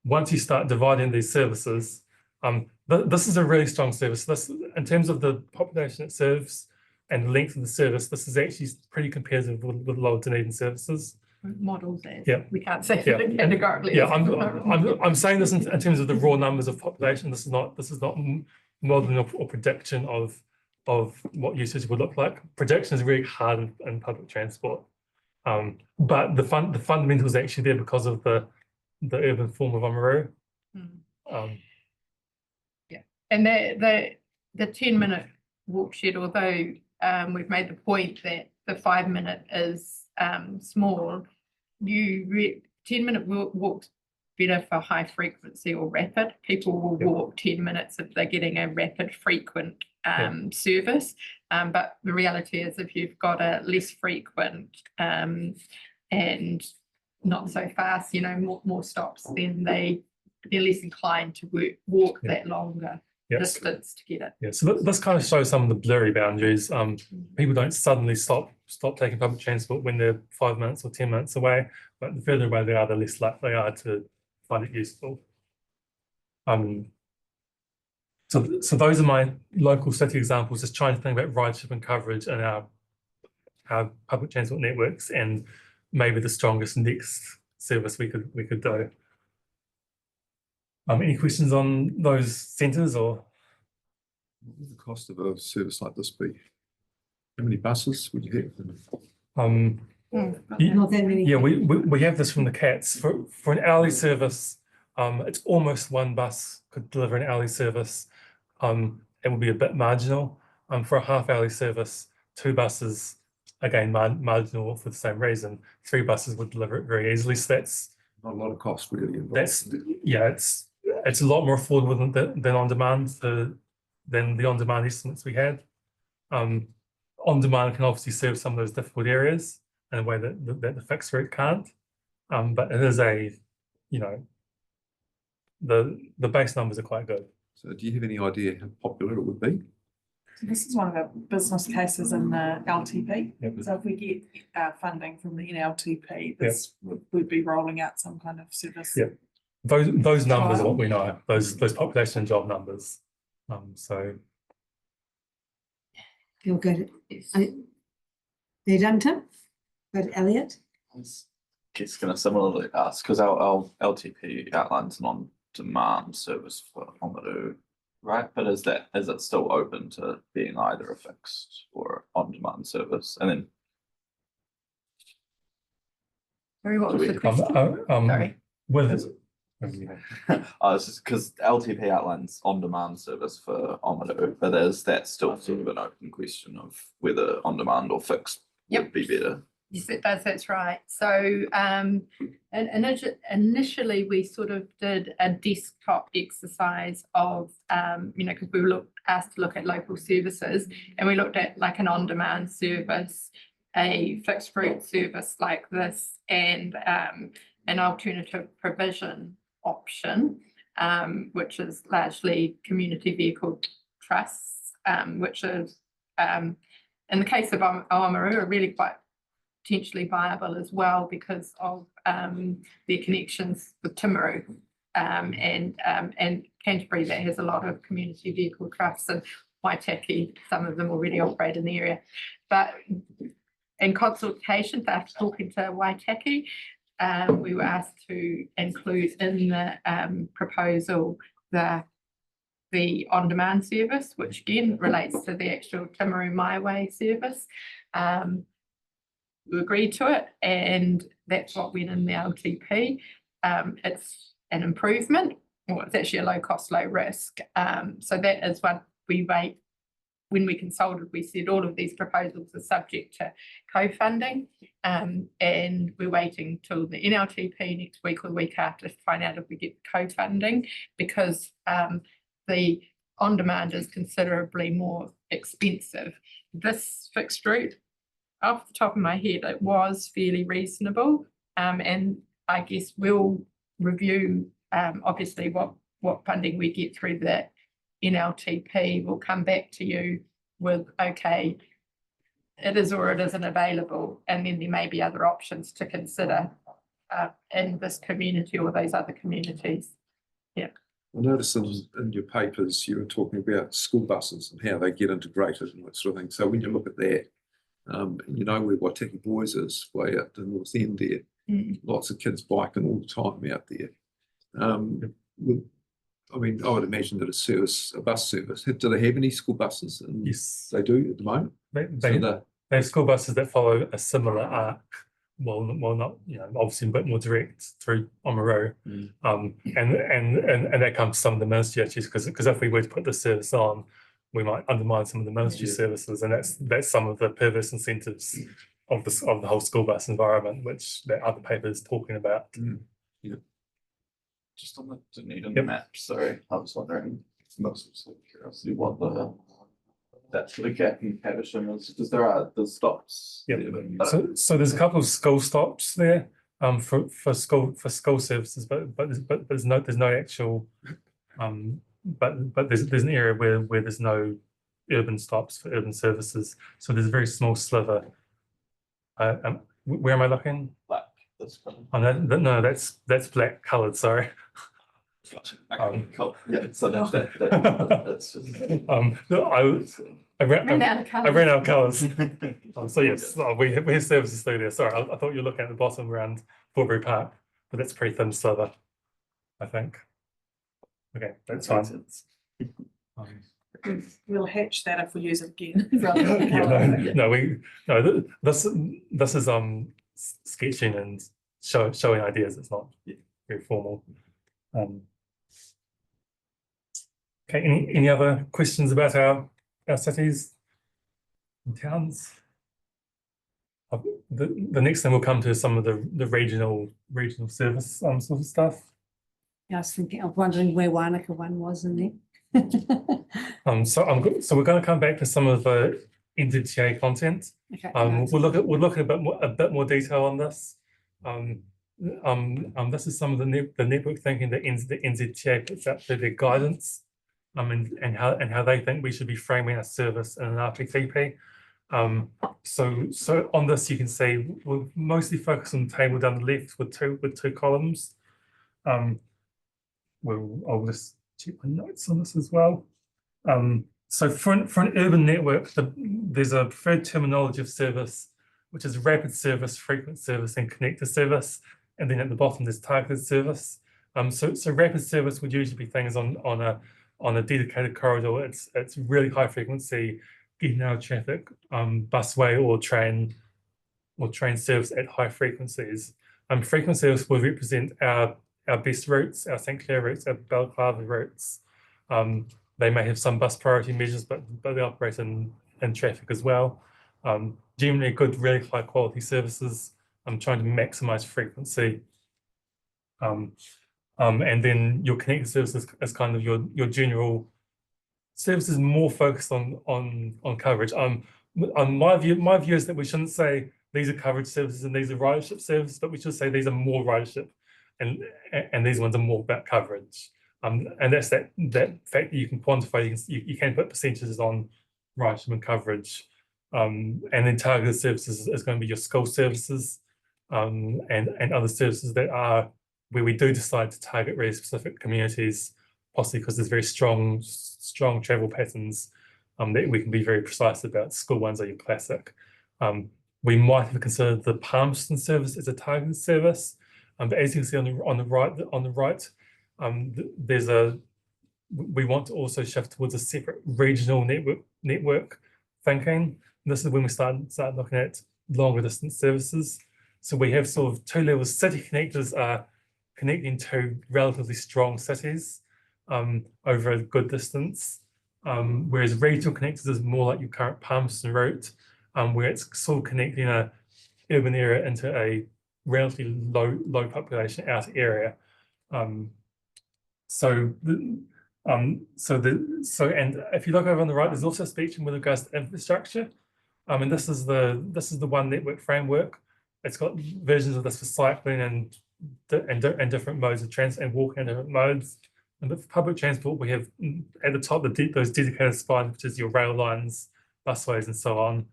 once you start dividing these services, this is a really strong service. This, in terms of the population it serves and length of the service, this is actually pretty competitive with Lower Dunedin services. Models as. Yeah. We can't say Yeah. that categorically. Yeah, I'm saying this in terms of the raw numbers of population. This is not modeling or prediction of what usage would look like. Prediction is really hard in public transport. But the fundamentals are actually there because of the urban form of Oamaru. And the 10-minute walk shed, although we've made the point that the 5-minute is small, 10-minute walks better for high frequency or rapid. People will walk 10 minutes if they're getting a rapid frequent service. But the reality is if you've got a less frequent and not so fast, more stops, then they're less inclined to walk that longer distance to get it. Yeah, so this kind of shows some of the blurry boundaries. People don't suddenly stop taking public transport when they're 5 minutes or 10 minutes away, but the further away they are, the less likely they are to find it useful. So those are my local city examples, just trying to think about ridership and coverage in our public transport networks and maybe the strongest next service we could do. Any questions on those centres, or? What would the cost of a service like this be? How many buses would you have? Not that many. Yeah, we have this from the CATS. For an hourly service, it's almost one bus could deliver an hourly service. It would be a bit marginal. For a half-hourly service, 2 buses, again, marginal for the same reason. 3 buses would deliver it very easily. So that's Not a lot of cost really involved. it's a lot more affordable than on demand than the on demand estimates we had. On demand can obviously serve some of those difficult areas in a way that the fixed route can't. But it is the base numbers are quite good. So do you have any idea how popular it would be? So this is one of the business cases in the LTP. Yep. So if we get funding from the NLTP, this would be rolling out some kind of service. Yep. Those numbers are what we know. Those population and job numbers. So Feel good. They done, Tim? Good, Elliot? I was just gonna similarly ask, because our LTP outlines an on-demand service for Oamaru, right? But is it still open to being either a fixed or on-demand service? And then Sorry, what was the question? Sorry. it's just because LTP outlines on-demand service for Oamaru, but that's still sort of an open question of whether on-demand or fixed would be better. Yes, it does. That's right. So and initially we sort of did a desktop exercise of, because we were asked to look at local services, and we looked at like an on-demand service, a fixed route service like this, and an alternative provision option, which is largely community vehicle trusts, which is, in the case of Oamaru, are really quite potentially viable as well because of their connections with Timaru and Canterbury that has a lot of community vehicle trusts, and Waitaki, some of them already operate in the area. But in consultation, after talking to Waitaki, we were asked to include in the proposal the on-demand service, which again relates to the actual Timaru My Way service. We agreed to it, and that's what went in the LTP. It's an improvement, or it's actually a low cost, low risk. So that is what we rate. When we consulted, we said all of these proposals are subject to co-funding, and we're waiting till the NLTP next week or the week after to find out if we get co-funding, because the on-demand is considerably more expensive. This fixed route, off the top of my head, it was fairly reasonable, and I guess we'll review obviously what funding we get through the NLTP. We'll come back to you with, okay, it is or it isn't available, and then there may be other options to consider in this community or those other communities. I noticed in your papers, you were talking about school buses and how they get integrated and that sort of thing. So when you look at that, you know where Waitaki Boys is, way out the north end there. Lots of kids biking all the time out there. I mean, I would imagine that a bus service. Do they have any school buses? And Yes, they do at the moment. they have school buses that follow a similar arc. Well, not, you know, obviously a bit more direct through Oamaru. And that comes to some of the ministry issues, because if we were to put the service on, we might undermine some of the ministry services, and that's some of the perverse incentives of the whole school bus environment, which that other paper is talking about. Just on the Dunedin map, sorry, I was wondering, most of curiosity, what that sort of gap in Caversham is, because the stops. Yep. there, but- So there's a couple of school stops there, for school services, but there's no actual, but there's an area where there's no urban stops for urban services. So there's a very small sliver. Where am I looking? Black, this colour. Oh, no, that's black coloured, sorry. Gotcha. Okay, cool. Yeah, so that's just. No, I Ran out of I ran out colours. of colours. So yes, we have services through there. Sorry, I thought you were looking at the bottom around Forbury Park, but that's a pretty thin sliver, I think. Okay, that's fine. We'll hatch that if we use it again. This is sketching and showing ideas. It's not very formal. Okay, any other questions about our cities and towns? The next thing we'll come to is some of the regional service sort of stuff. I was wondering where Wanaka one was in there. So we're going to come back to some of the NZTA content. Okay. We'll look at a bit more detail on this. This is some of the network thinking that the NZTA puts out for their guidance, and how they think we should be framing our service in an RPTP. So on this, you can see we'll mostly focus on the table down the left with two columns. I'll just check my notes on this as well. So for an urban network, there's a preferred terminology of service, which is rapid service, frequent service, and connected service. And then at the bottom, there's targeted service. So rapid service would usually be things on a dedicated corridor. It's really high frequency, getting out of traffic, busway or train service at high frequencies. Frequent service will represent our best routes, our St Clair routes, our Balaclava routes. They may have some bus priority measures, but they operate in traffic as well. Generally good, really high quality services. I'm trying to maximize frequency. And then your connected services is kind of your general services more focused on coverage. My view is that we shouldn't say these are coverage services and these are ridership services, but we should say these are more ridership and these ones are more about coverage. And that's that fact that you can quantify, you can put percentages on ridership and coverage. And then targeted services is going to be your school services, and other services that are where we do decide to target really specific communities, possibly because there's very strong travel patterns that we can be very precise about. School ones are your classic. We might have considered the Palmerston service as a targeted service, but as you can see on the right, we want to also shift towards a separate regional network thinking. And this is when we start looking at longer distance services. So we have sort of two levels. City connectors are connecting to relatively strong cities over a good distance, whereas regional connectors is more like your current Palmerston route, where it's sort of connecting a urban area into a relatively low population outer area. And if you look over on the right, there's also spectrum with regards to infrastructure. And this is the one network framework. It's got versions of this for cycling and different modes of transport and walking in different modes. And for public transport, we have at the top those dedicated spines, which is your rail lines, busways, and so on.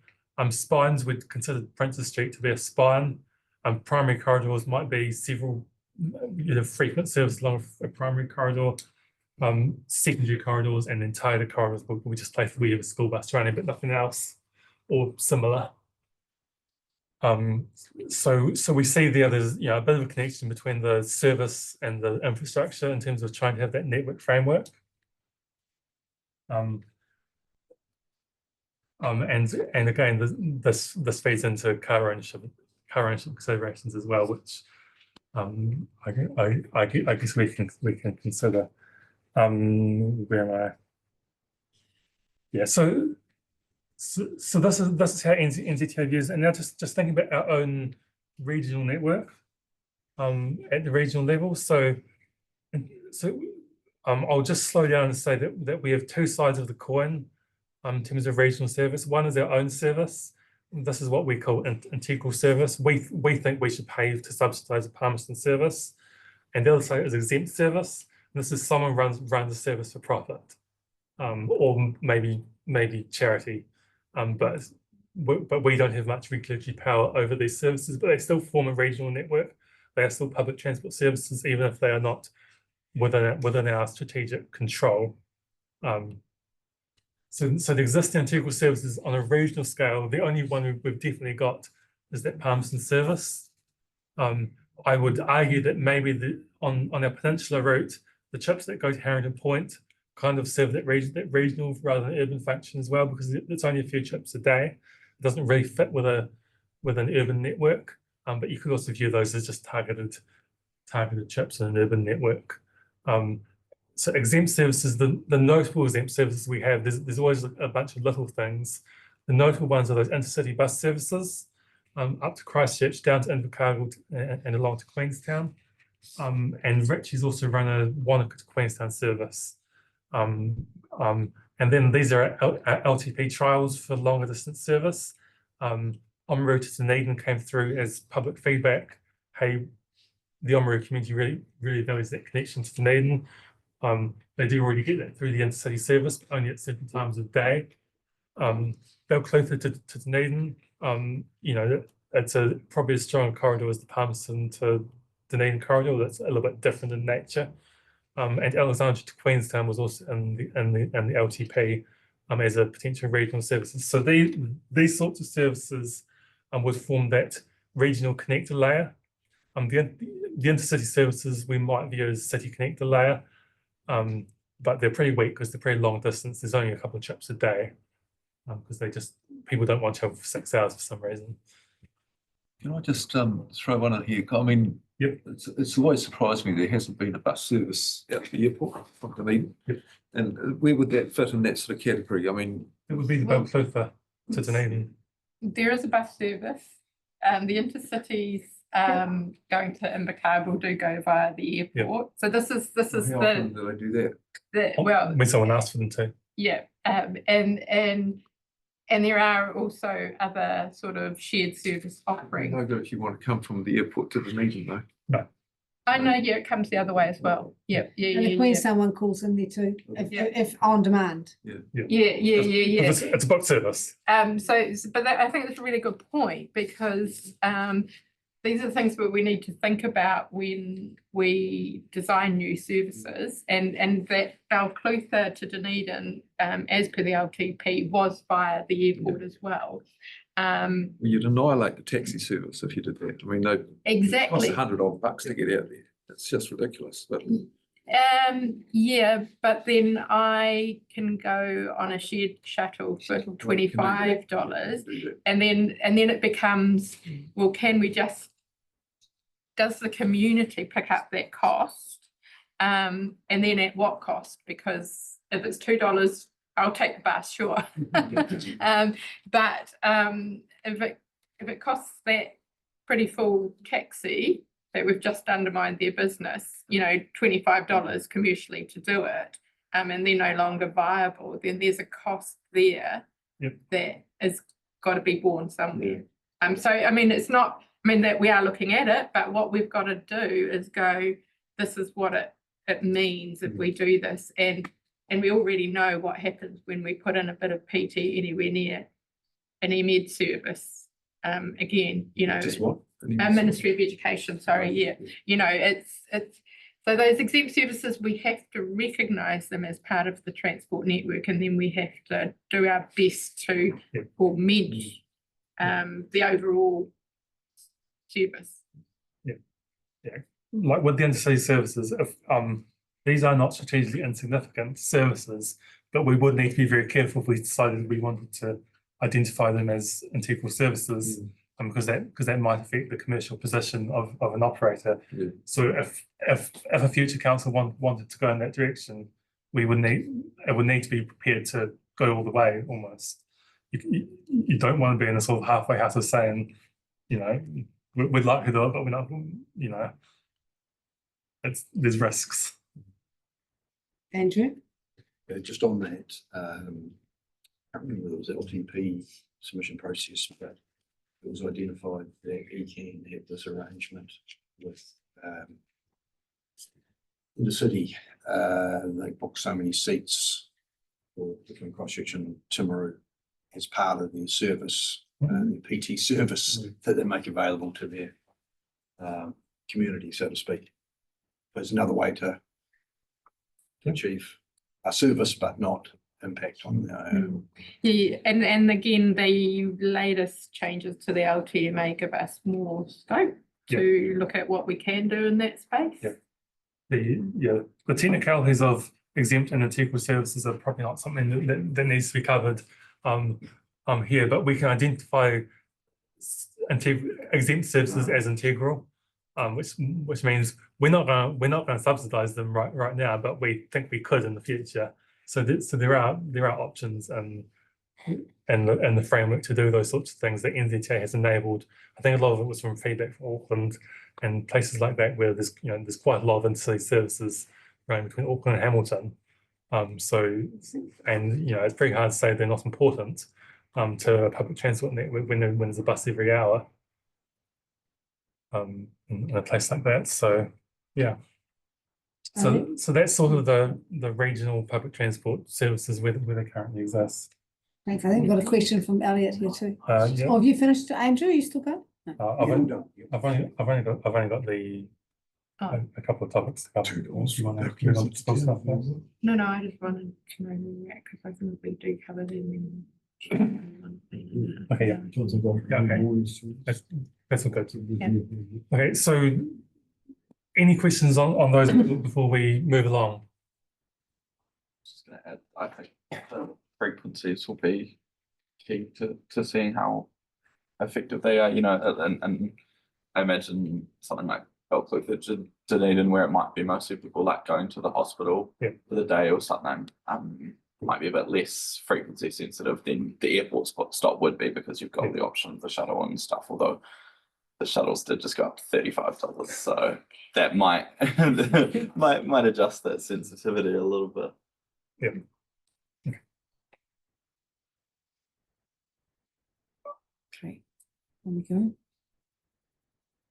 Spines, we'd consider Princes Street to be a spine. Primary corridors might be several frequent service along a primary corridor. Secondary corridors and then tighter corridors we just place we have a school bus running, but nothing else or similar. So we see there's a bit of a connection between the service and the infrastructure in terms of trying to have that network framework. And again, this feeds into car ownership considerations as well, which I guess we can consider. Where am I? Yeah, so this is how NZTA views, and now just thinking about our own regional network at the regional level. So I'll just slow down and say that we have two sides of the coin in terms of regional service. One is our own service. This is what we call integral service. We think we should pay to subsidise a Palmerston service, and the other side is exempt service. This is someone runs a service for profit, or maybe charity, but we don't have much regulatory power over these services. But they still form a regional network. They are still public transport services, even if they are not within our strategic control. So the existing integral services on a regional scale, the only one we've definitely got is that Palmerston service. I would argue that maybe on our peninsula route, the trips that go to Harrington Point kind of serve that regional rather than urban function as well, because it's only a few trips a day. It doesn't really fit with an urban network, but you could also view those as just targeted trips in an urban network. So exempt services, the notable exempt services we have, there's always a bunch of little things. The notable ones are those intercity bus services up to Christchurch, down to Invercargill and along to Queenstown. And Ritchie's also run a Wanaka to Queenstown service. And then these are our LTP trials for longer distance service. Oamaru to Dunedin came through as public feedback. Hey, the Oamaru community really values that connection to Dunedin. They do already get that through the intercity service, but only at certain times of day. Balclutha to Dunedin, it's probably as strong a corridor as the Palmerston to Dunedin corridor. That's a little bit different in nature. And Alexandria to Queenstown was also in the LTP as a potential regional services. So these sorts of services would form that regional connector layer. The intercity services we might view as city connector layer, but they're pretty weak because they're pretty long distance. There's only a couple of trips a day because people don't want to travel for 6 hours for some reason. Can I just throw one in here? I mean, yep. It's always surprised me there hasn't been a bus service out to the airport from Dunedin. Yep. And where would that fit in that sort of category? I mean, it would be the Balclutha to Dunedin. There is a bus service. The intercities going to Invercargill do go via the airport. Yep. So this is how often do they do that? Well, when someone asks for them to. Yeah, and there are also other sort of shared service offerings. I know that if you want to come from the airport to Dunedin, though. No. I know, yeah, it comes the other way as well. Yeah. And the Queenstown one calls in there too, if on demand. Yeah. It's a book service. But I think that's a really good point, because these are the things that we need to think about when we design new services, and that Balclutha to Dunedin, as per the LTP, was via the airport as well. You'd annihilate the taxi service if you did that. I mean, it costs $100 to get out there. It's just ridiculous. But yeah, but then I can go on a shared shuttle for $25, and then it becomes, well, does the community pick up that cost, and then at what cost? Because if it's $2, I'll take the bus, sure. But if it costs that pretty full taxi that we've just undermined their business, $25 commercially to do it, and they're no longer viable, then there's a cost there that has got to be borne somewhere. So I mean, that we are looking at it, but what we've got to do is go, this is what it means if we do this, and we already know what happens when we put in a bit of PT anywhere near an EMED service. Again, Just what? Ministry of Education, sorry, yeah. You know, it's, so those exempt services, we have to recognise them as part of the transport network, and then we have to do our best to augment the overall service. Like with the intercity services, if these are not strategically insignificant services, but we would need to be very careful if we decided we wanted to identify them as integral services, because that might affect the commercial position of an operator. So if a future council wanted to go in that direction, it would need to be prepared to go all the way almost. You don't want to be in a sort of halfway house of saying, you know, we'd like to do it, but we're not, you know, there's risks. Andrew? Just on that, I can't remember whether it was the LTP submission process, but it was identified that ECAN had this arrangement with the city. They booked so many seats for between Christchurch and Timaru as part of their service, the PT service that they make available to their community, so to speak. There's another way to achieve a service, but not impact on Yeah, and again, the latest changes to the LTMA give us more scope to look at what we can do in that space. The technicalities of exempt and integral services are probably not something that needs to be covered here, but we can identify exempt services as integral, which means we're not going to subsidise them right now, but we think we could in the future. So there are options and the framework to do those sorts of things that NZTA has enabled. I think a lot of it was from feedback from Auckland and places like that, where there's quite a lot of intercity services running between Auckland and Hamilton. It's very hard to say they're not important to a public transport network when there's a bus every hour in a place like that. So yeah. So that's sort of the regional public transport services where they currently exist. Thanks. I think we've got a question from Elliot here too. Yeah. Oh, have you finished, Andrew? You still go? No. I've only got a couple of topics to cover. Do you want to move on to stuff first? No, I just wanted to know that because I think we do cover them. Okay, yeah. Okay. That's all good. Yeah. Okay, so any questions on those before we move along? Just gonna add, I think the frequencies will be key to seeing how effective they are, you know, and I imagine something like Belcliffe or Dunedin, where it might be mostly people like going to the hospital for the day or something, might be a bit less frequency sensitive than the airport stop would be, because you've got the option of the shuttle and stuff, although the shuttles did just go up to $35, so that might might adjust that sensitivity a little bit. Yeah. Great. There we go.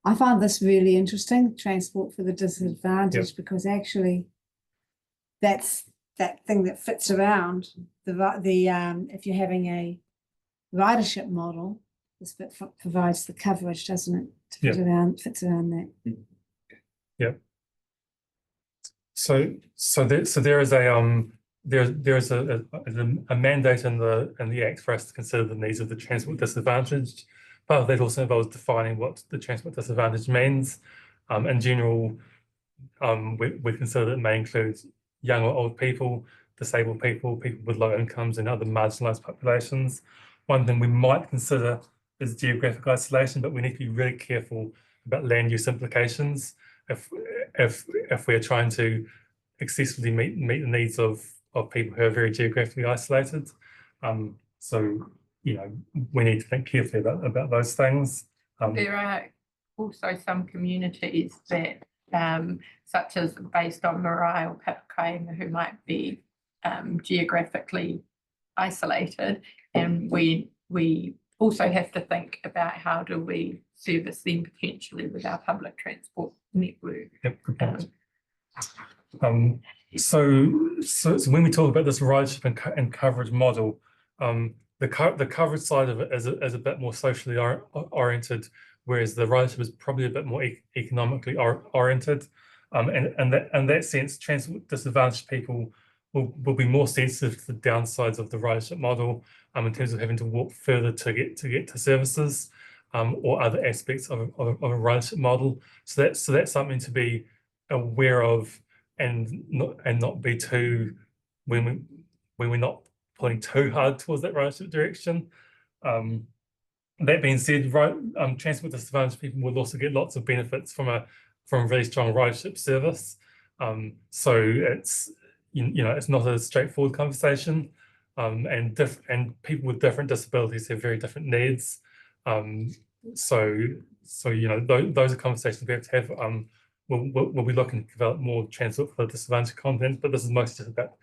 I found this really interesting, transport for the disadvantaged, because actually that's that thing that fits around the if you're having a ridership model, this bit provides the coverage, doesn't it? To fits around that. Yeah. So there is a mandate in the Act for us to consider the needs of the transport disadvantaged. Part of that also involves defining what the transport disadvantage means. In general, we consider that it may include young or old people, disabled people, people with low incomes, and other marginalised populations. One thing we might consider is geographic isolation, but we need to be really careful about land use implications if we're trying to accessibly meet the needs of people who are very geographically isolated. So, you know, we need to think carefully about those things. There are also some communities that, such as based on Marae or Papakainga, who might be geographically isolated, and we also have to think about how do we service them potentially with our public transport network. Yep, good point. So when we talk about this ridership and coverage model, the coverage side of it is a bit more socially oriented, whereas the ridership is probably a bit more economically oriented. And in that sense, transport disadvantaged people will be more sensitive to the downsides of the ridership model in terms of having to walk further to get to services or other aspects of a ridership model. So that's something to be aware of and not be too when we're not pulling too hard towards that ridership direction. That being said, transport disadvantaged people will also get lots of benefits from a really strong ridership service. So it's it's not a straightforward conversation, and people with different disabilities have very different needs. So those are conversations we have to have. We'll be looking to develop more transport for disadvantaged content, but this is mostly just about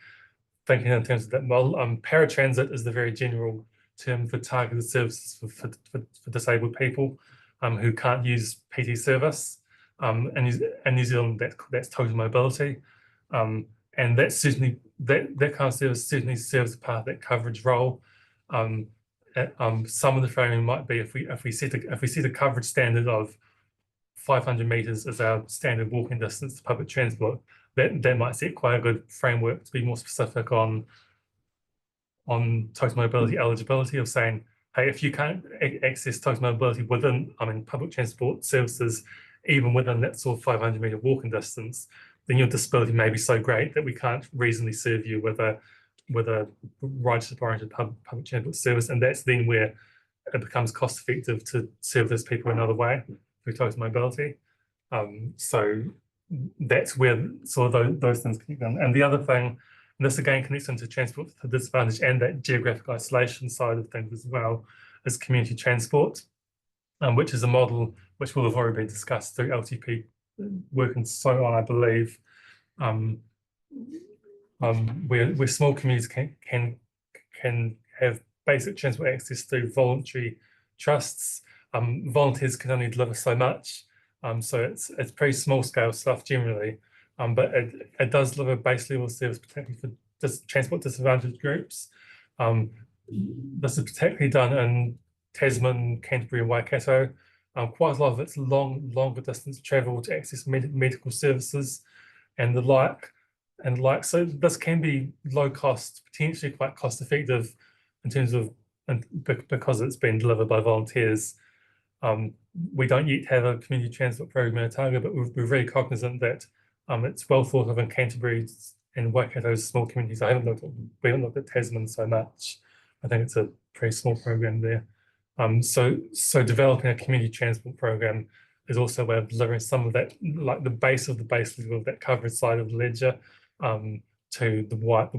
thinking in terms of that model. Paratransit is the very general term for targeted services for disabled people who can't use PT service. In New Zealand, that's total mobility, and that's certainly that kind of service certainly serves part of that coverage role. Some of the framing might be if we set a coverage standard of 500 meters as our standard walking distance to public transport, that might set quite a good framework to be more specific on total mobility eligibility, of saying, hey, if you can't access total mobility within, public transport services, even within that sort of 500 meter walking distance, then your disability may be so great that we can't reasonably serve you with a ridership oriented public transport service. And that's then where it becomes cost effective to serve those people another way through total mobility. So that's where sort of those things connect on. And the other thing, and this again connects into transport for disadvantage and that geographic isolation side of things as well, is community transport, which is a model which will have already been discussed through LTP work and so on, I believe, where small communities can have basic transport access through voluntary trusts. Volunteers can only deliver so much, so it's pretty small scale stuff generally, but it does deliver base level service, particularly for transport disadvantaged groups. This is particularly done in Tasman, Canterbury and Waikato. Quite a lot of it's longer distance travel to access medical services and the like. So this can be low cost, potentially quite cost effective in terms of, because it's been delivered by volunteers. We don't yet have a community transport program in Otago, but we're very cognizant that it's well thought of in Canterbury and Waikato's small communities. We haven't looked at Tasman so much. I think it's a pretty small program there. So developing a community transport program is also a way of delivering some of that, like the base of that coverage side of the ledger, to the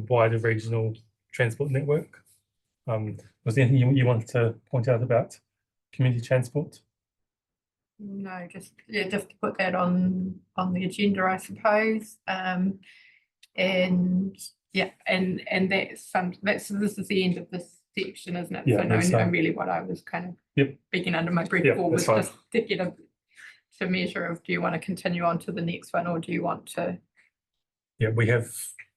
wider regional transport network. Was there anything you wanted to point out about community transport? No, just to put that on the agenda, I suppose. And this is the end of this section, isn't it? Yeah, so really what I was kind of speaking under my breath for was just to get a measure of, do you want to continue on to the next one, or do you want to? Yeah, we have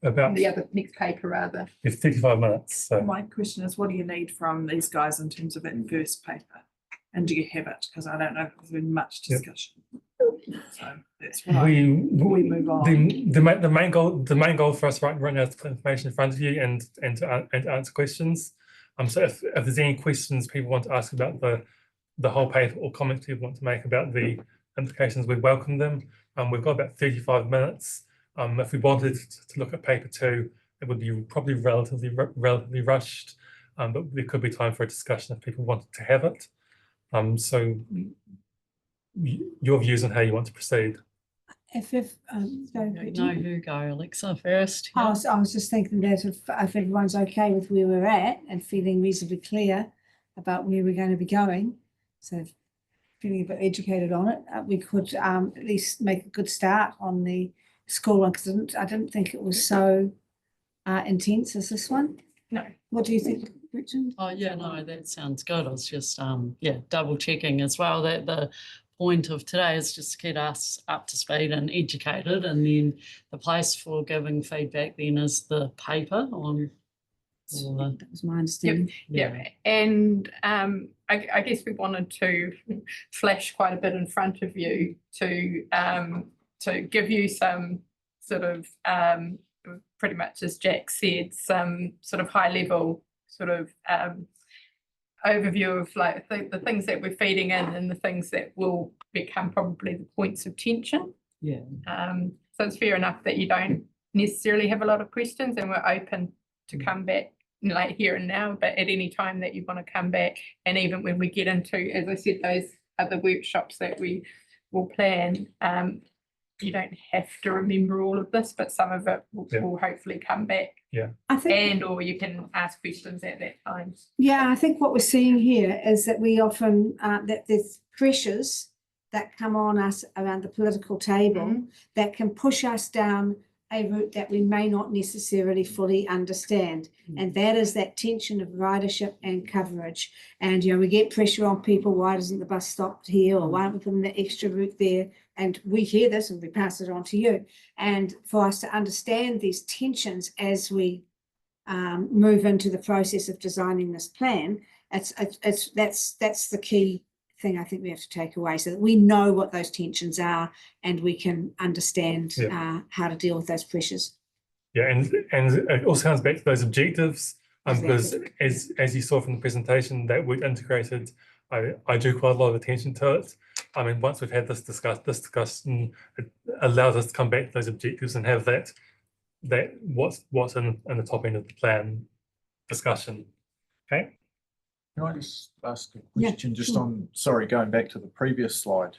about the other next paper rather. We have 35 minutes. So my question is, what do you need from these guys in terms of that first paper? And do you have it? Because I don't know if there's been much discussion. So that's why we move on. The main goal for us right now is to put information in front of you and to answer questions. So if there's any questions people want to ask about the whole paper, or comments people want to make about the implications, we welcome them. We've got about 35 minutes. If we wanted to look at paper 2, it would be probably relatively rushed, but there could be time for a discussion if people wanted to have it. So your views on how you want to proceed. You go, Alexa, first. I was just thinking that if everyone's okay with where we're at and feeling reasonably clear about where we're going to be going, so feeling a bit educated on it, we could at least make a good start on the school one, because I didn't think it was so intense as this one. No. What do you think, Richard? Oh yeah, no, that sounds good. I was just double checking as well that the point of today is just to get us up to speed and educated, and then the place for giving feedback then is the paper on. That was my understanding. Yeah. And I guess we wanted to flash quite a bit in front of you to give you some sort of, pretty much as Jack said, some sort of high level sort of overview of like the things that we're feeding in and the things that will become probably the points of tension. Yeah. So it's fair enough that you don't necessarily have a lot of questions, and we're open to come back like here and now, but at any time that you want to come back, and even when we get into, as I said, those other workshops that we will plan, you don't have to remember all of this, but some of it will hopefully come back. I think, And or you can ask questions at that time. yeah, I think what we're seeing here is that we often, that there's pressures that come on us around the political table that can push us down a route that we may not necessarily fully understand. And that is that tension of ridership and coverage. And, we get pressure on people, why doesn't the bus stop here? Or why don't we put in the extra route there? And we hear this and we pass it on to you. And for us to understand these tensions as we move into the process of designing this plan, that's the key thing I think we have to take away, so that we know what those tensions are and we can understand how to deal with those pressures. Yeah, and it also comes back to those objectives, because as you saw from the presentation, that word integrated, I drew quite a lot of attention to it. I mean, once we've had this discussion, it allows us to come back to those objectives and have that what's in the top end of the plan discussion. Okay. Can I just ask a Yeah, question just sure. on, sorry, going back to the previous slide,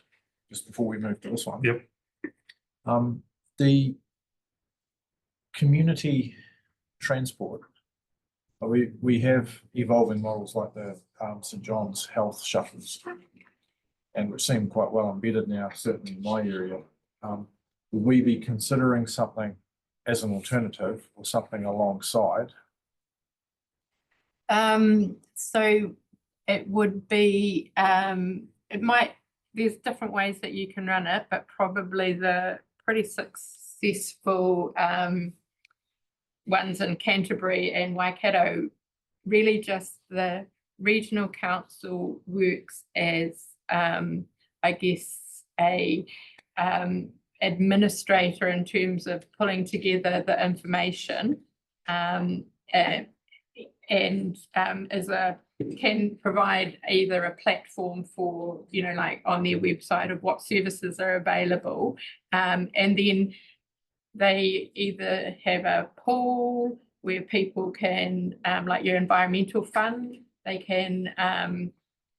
just before we move to this one? Yep. The community transport, we have evolving models like the St John's Health shuttles, and which seem quite well embedded now, certainly in my area. Will we be considering something as an alternative or something alongside? So it would be, there's different ways that you can run it, but probably the pretty successful ones in Canterbury and Waikato, really just the regional council works as, I guess, a administrator in terms of pulling together the information, can provide either a platform for, like on their website of what services are available, and then they either have a pool where people can, like your environmental fund, they can,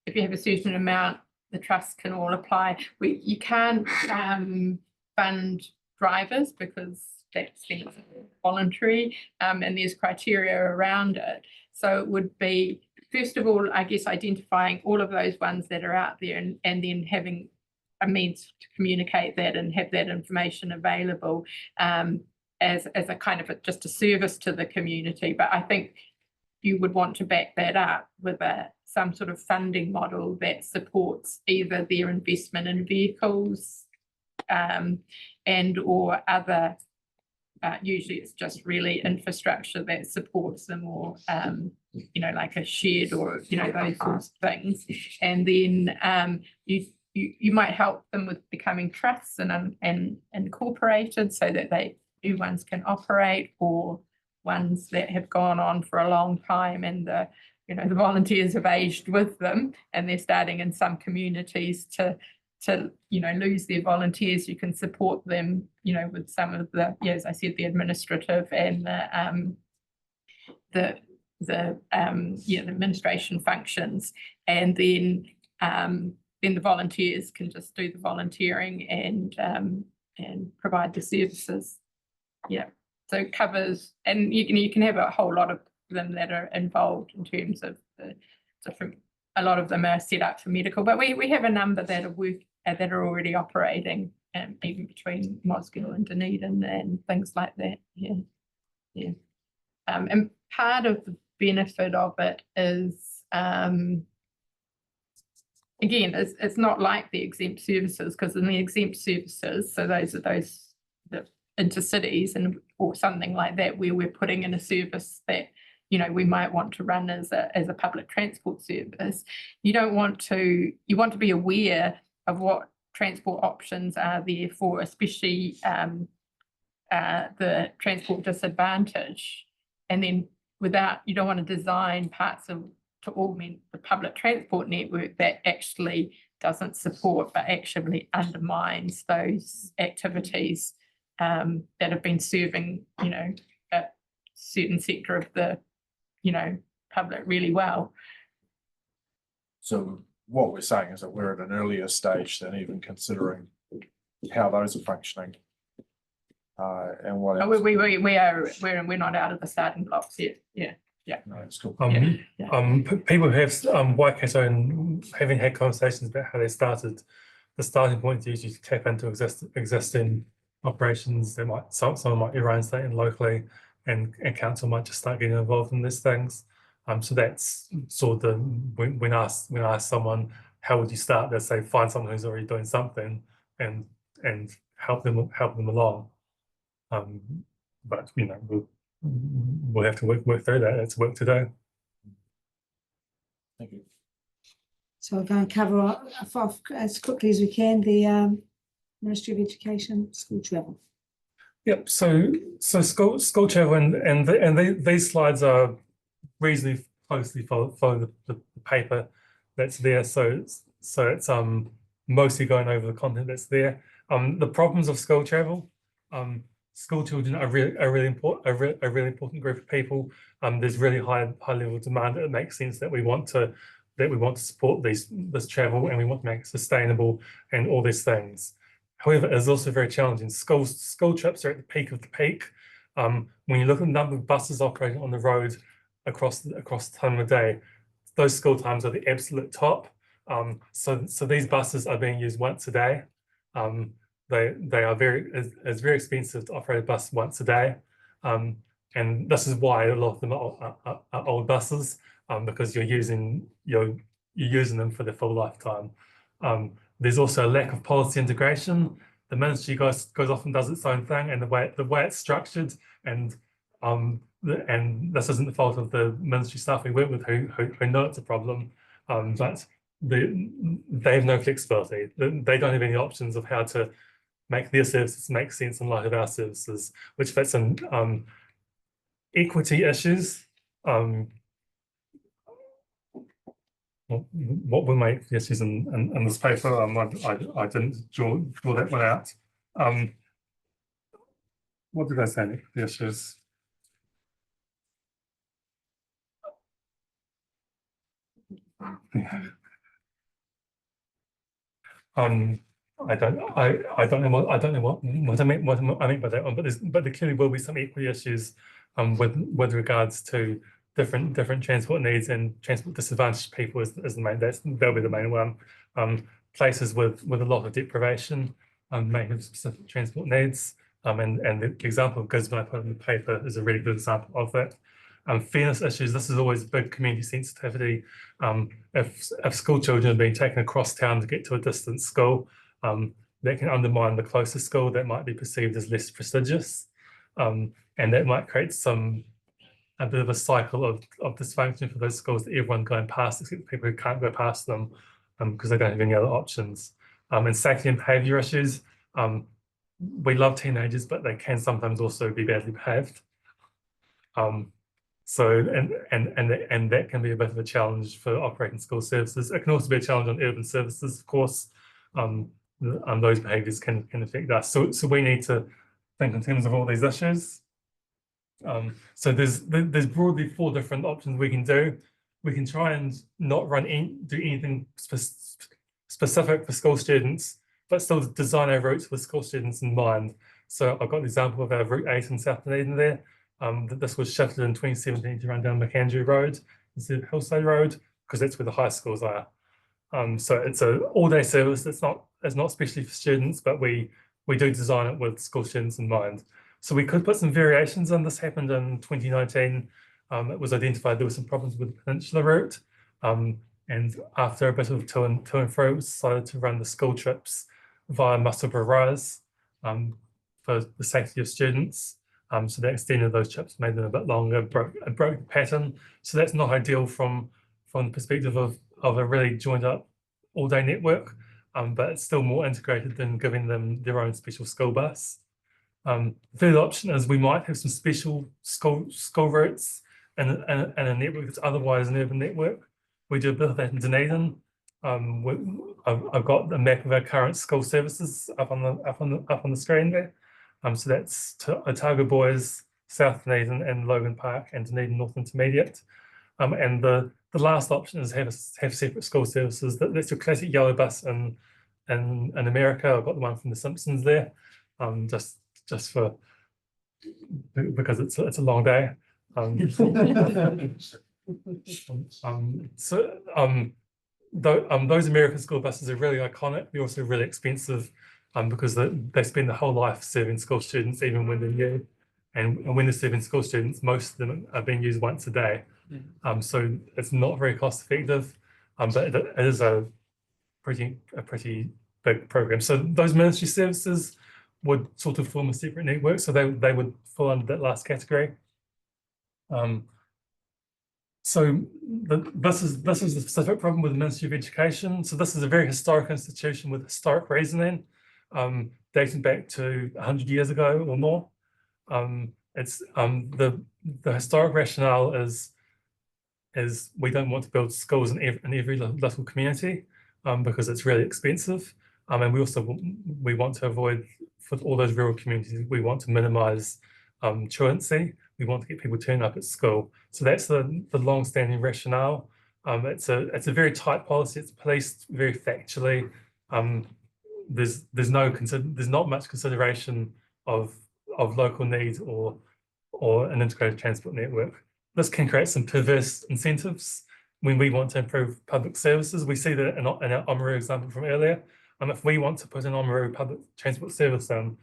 if you have a certain amount, the trust can all apply. You can't fund drivers because that's voluntary, and there's criteria around it. So it would be, first of all, I guess, identifying all of those ones that are out there, and then having a means to communicate that and have that information available as a kind of just a service to the community. But I think you would want to back that up with some sort of funding model that supports either their investment in vehicles and or other, usually it's just really infrastructure that supports them, or like a shed or those sorts of things. And then you might help them with becoming trusts and incorporated, so that new ones can operate, or ones that have gone on for a long time and the volunteers have aged with them and they're starting in some communities to lose their volunteers. You can support them with some of the, as I said, the administrative and the administration functions, and then the volunteers can just do the volunteering and provide the services. So it covers, and you can have a whole lot of them that are involved in terms of the different. A lot of them are set up for medical, but we have a number that are already operating, even between Mosgiel and Dunedin and things like that. And part of the benefit of it is, again, it's not like the exempt services, because in the exempt services, so those are the intercities or something like that, where we're putting in a service that you know, we might want to run as a public transport service. You want to be aware of what transport options are there for, especially the transport disadvantage. And then you don't want to design parts to augment the public transport network that actually doesn't support but actually undermines those activities that have been serving, you know, a certain sector of the, you know, public really well. So what we're saying is that we're at an earlier stage than even considering how those are functioning. And what else? We're not out of the starting blocks yet. Yeah. No, it's cool. People have Waikato and having had conversations about how they started. The starting point is usually to tap into existing operations. They might someone might be running something locally, and council might just start getting involved in these things. So that's sort of when ask someone, how would you start? They say find someone who's already doing something and help them along. But you know, we'll have to work through that. It's work to do. Thank you. So we're going to cover off as quickly as we can the Ministry of Education school travel. Yep. So school travel and these slides are reasonably closely follow the paper that's there. So it's mostly going over the content that's there. The problems of school travel. School children are really important group of people. There's really high level of demand. It makes sense that we want to support this travel, and we want to make it sustainable and all these things. However, it's also very challenging. School trips are at the peak of the peak. When you look at the number of buses operating on the road across the time of the day, those school times are the absolute top. So these buses are being used once a day. They are it's very expensive to operate a bus once a day, and this is why a lot of them are old buses, because you're using them for their full lifetime. There's also a lack of policy integration. The ministry goes off and does its own thing, and the way it's structured, and this isn't the fault of the ministry staff we work with who know it's a problem, but they have no flexibility. They don't have any options of how to make their services make sense in light of our services, which fits in equity issues. What will make the issues in this paper? I didn't draw that one out. What did I say? The issues. Yeah. I don't know what I mean by that one, but there clearly will be some equity issues with regards to different transport needs and transport disadvantaged people is the main. That'll be the main one. Places with a lot of deprivation may have specific transport needs. And the example of Gisborne I put in the paper is a really good example of that. Fairness issues. This is always a big community sensitivity. If school children are being taken across town to get to a distant school, that can undermine the closest school that might be perceived as less prestigious, and that might create a bit of a cycle of dysfunction for those schools that everyone going past, except the people who can't go past them because they don't have any other options. And safety and behaviour issues. We love teenagers, but they can sometimes also be badly behaved. So and that can be a bit of a challenge for operating school services. It can also be a challenge on urban services, of course. Those behaviours can affect us. So we need to think in terms of all these issues. So there's broadly 4 different options we can do. We can try and not do anything specific for school students, but still design our routes with school students in mind. So I've got an example of our Route 8 in South Dunedin there. This was shifted in 2017 to run down McAndrew Road instead of Hillside Road, because that's where the high schools are. So it's an all-day service. It's not especially for students, but we do design it with school students in mind. So we could put some variations on. This happened in 2019. It was identified there were some problems with the Peninsula route. And after a bit of to and fro, it was decided to run the school trips via Musselburgh Rise for the safety of students. So that extended those chips, made them a bit longer, broke the pattern. So that's not ideal from the perspective of a really joined up all-day network, but it's still more integrated than giving them their own special school bus. The third option is we might have some special school routes and a network that's otherwise an urban network. We do a bit of that in Dunedin. I've got a map of our current school services up on the screen there. So that's Otago Boys, South Dunedin, and Logan Park, and Dunedin North Intermediate. And the last option is have separate school services. That's your classic yellow bus in America. I've got the one from The Simpsons there, just for because it's a long day. Those American school buses are really iconic. They're also really expensive because they spend their whole life serving school students, even when they're new. And when they're serving school students, most of them are being used once a day. So it's not very cost effective, but it is a pretty big program. So those ministry services would sort of form a separate network. So they would fall under that last category. So this is the specific problem with the Ministry of Education. So this is a very historic institution with historic reasoning, dating back to 100 years ago or more. It's the historic rationale is we don't want to build schools in every little community because it's really expensive, and we want to avoid, for all those rural communities, we want to minimise truancy. We want to get people turning up at school. So that's the long-standing rationale. It's a very tight policy. It's policed very factually. There's not much consideration of local needs or an integrated transport network. This can create some perverse incentives when we want to improve public services. We see that in our Oamaru example from earlier. If we want to put an Oamaru public transport service in,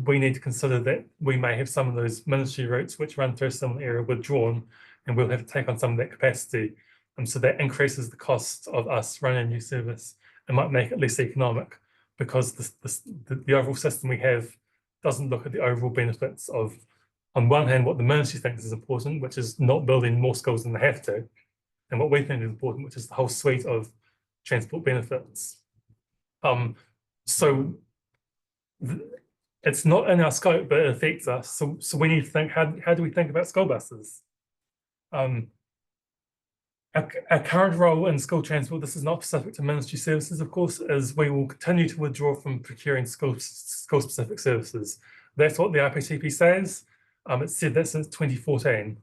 we need to consider that we may have some of those ministry routes which run through some area withdrawn, and we'll have to take on some of that capacity. So that increases the cost of us running a new service and might make it less economic, because the overall system we have doesn't look at the overall benefits of, on one hand, what the ministry thinks is important, which is not building more schools than they have to, and what we think is important, which is the whole suite of transport benefits. It's not in our scope, but it affects us. So we need to think, how do we think about school buses? Our current role in school transport, this is not specific to ministry services, of course, is we will continue to withdraw from procuring school-specific services. That's what the RPTP says. It's said that since 2014.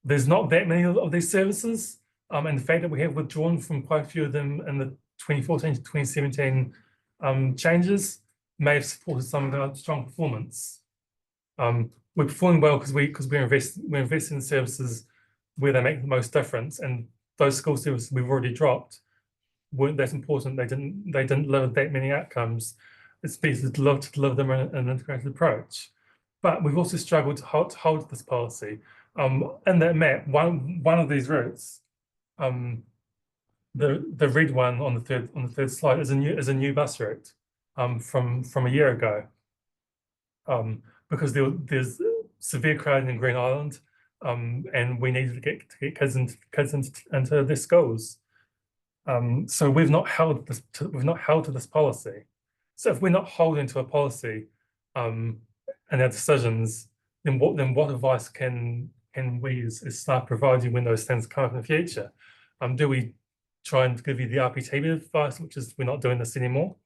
There's not that many of these services, and the fact that we have withdrawn from quite a few of them in the 2014 to 2017 changes may have supported some of our strong performance. We're performing well because we're investing in services where they make the most difference, and those school services we've already dropped weren't that important. They didn't deliver that many outcomes. It's better to deliver them in an integrated approach. But we've also struggled to hold this policy. In that map, one of these routes, the red one on the third slide is a new bus route from a year ago, because there's severe crowding in Green Island, and we needed to get kids into their schools. So we've not held to this policy. So if we're not holding to a policy in our decisions, then what advice can we as staff provide you when those things come up in the future? Do we try and give you the RPTP advice, which is we're not doing this anymore?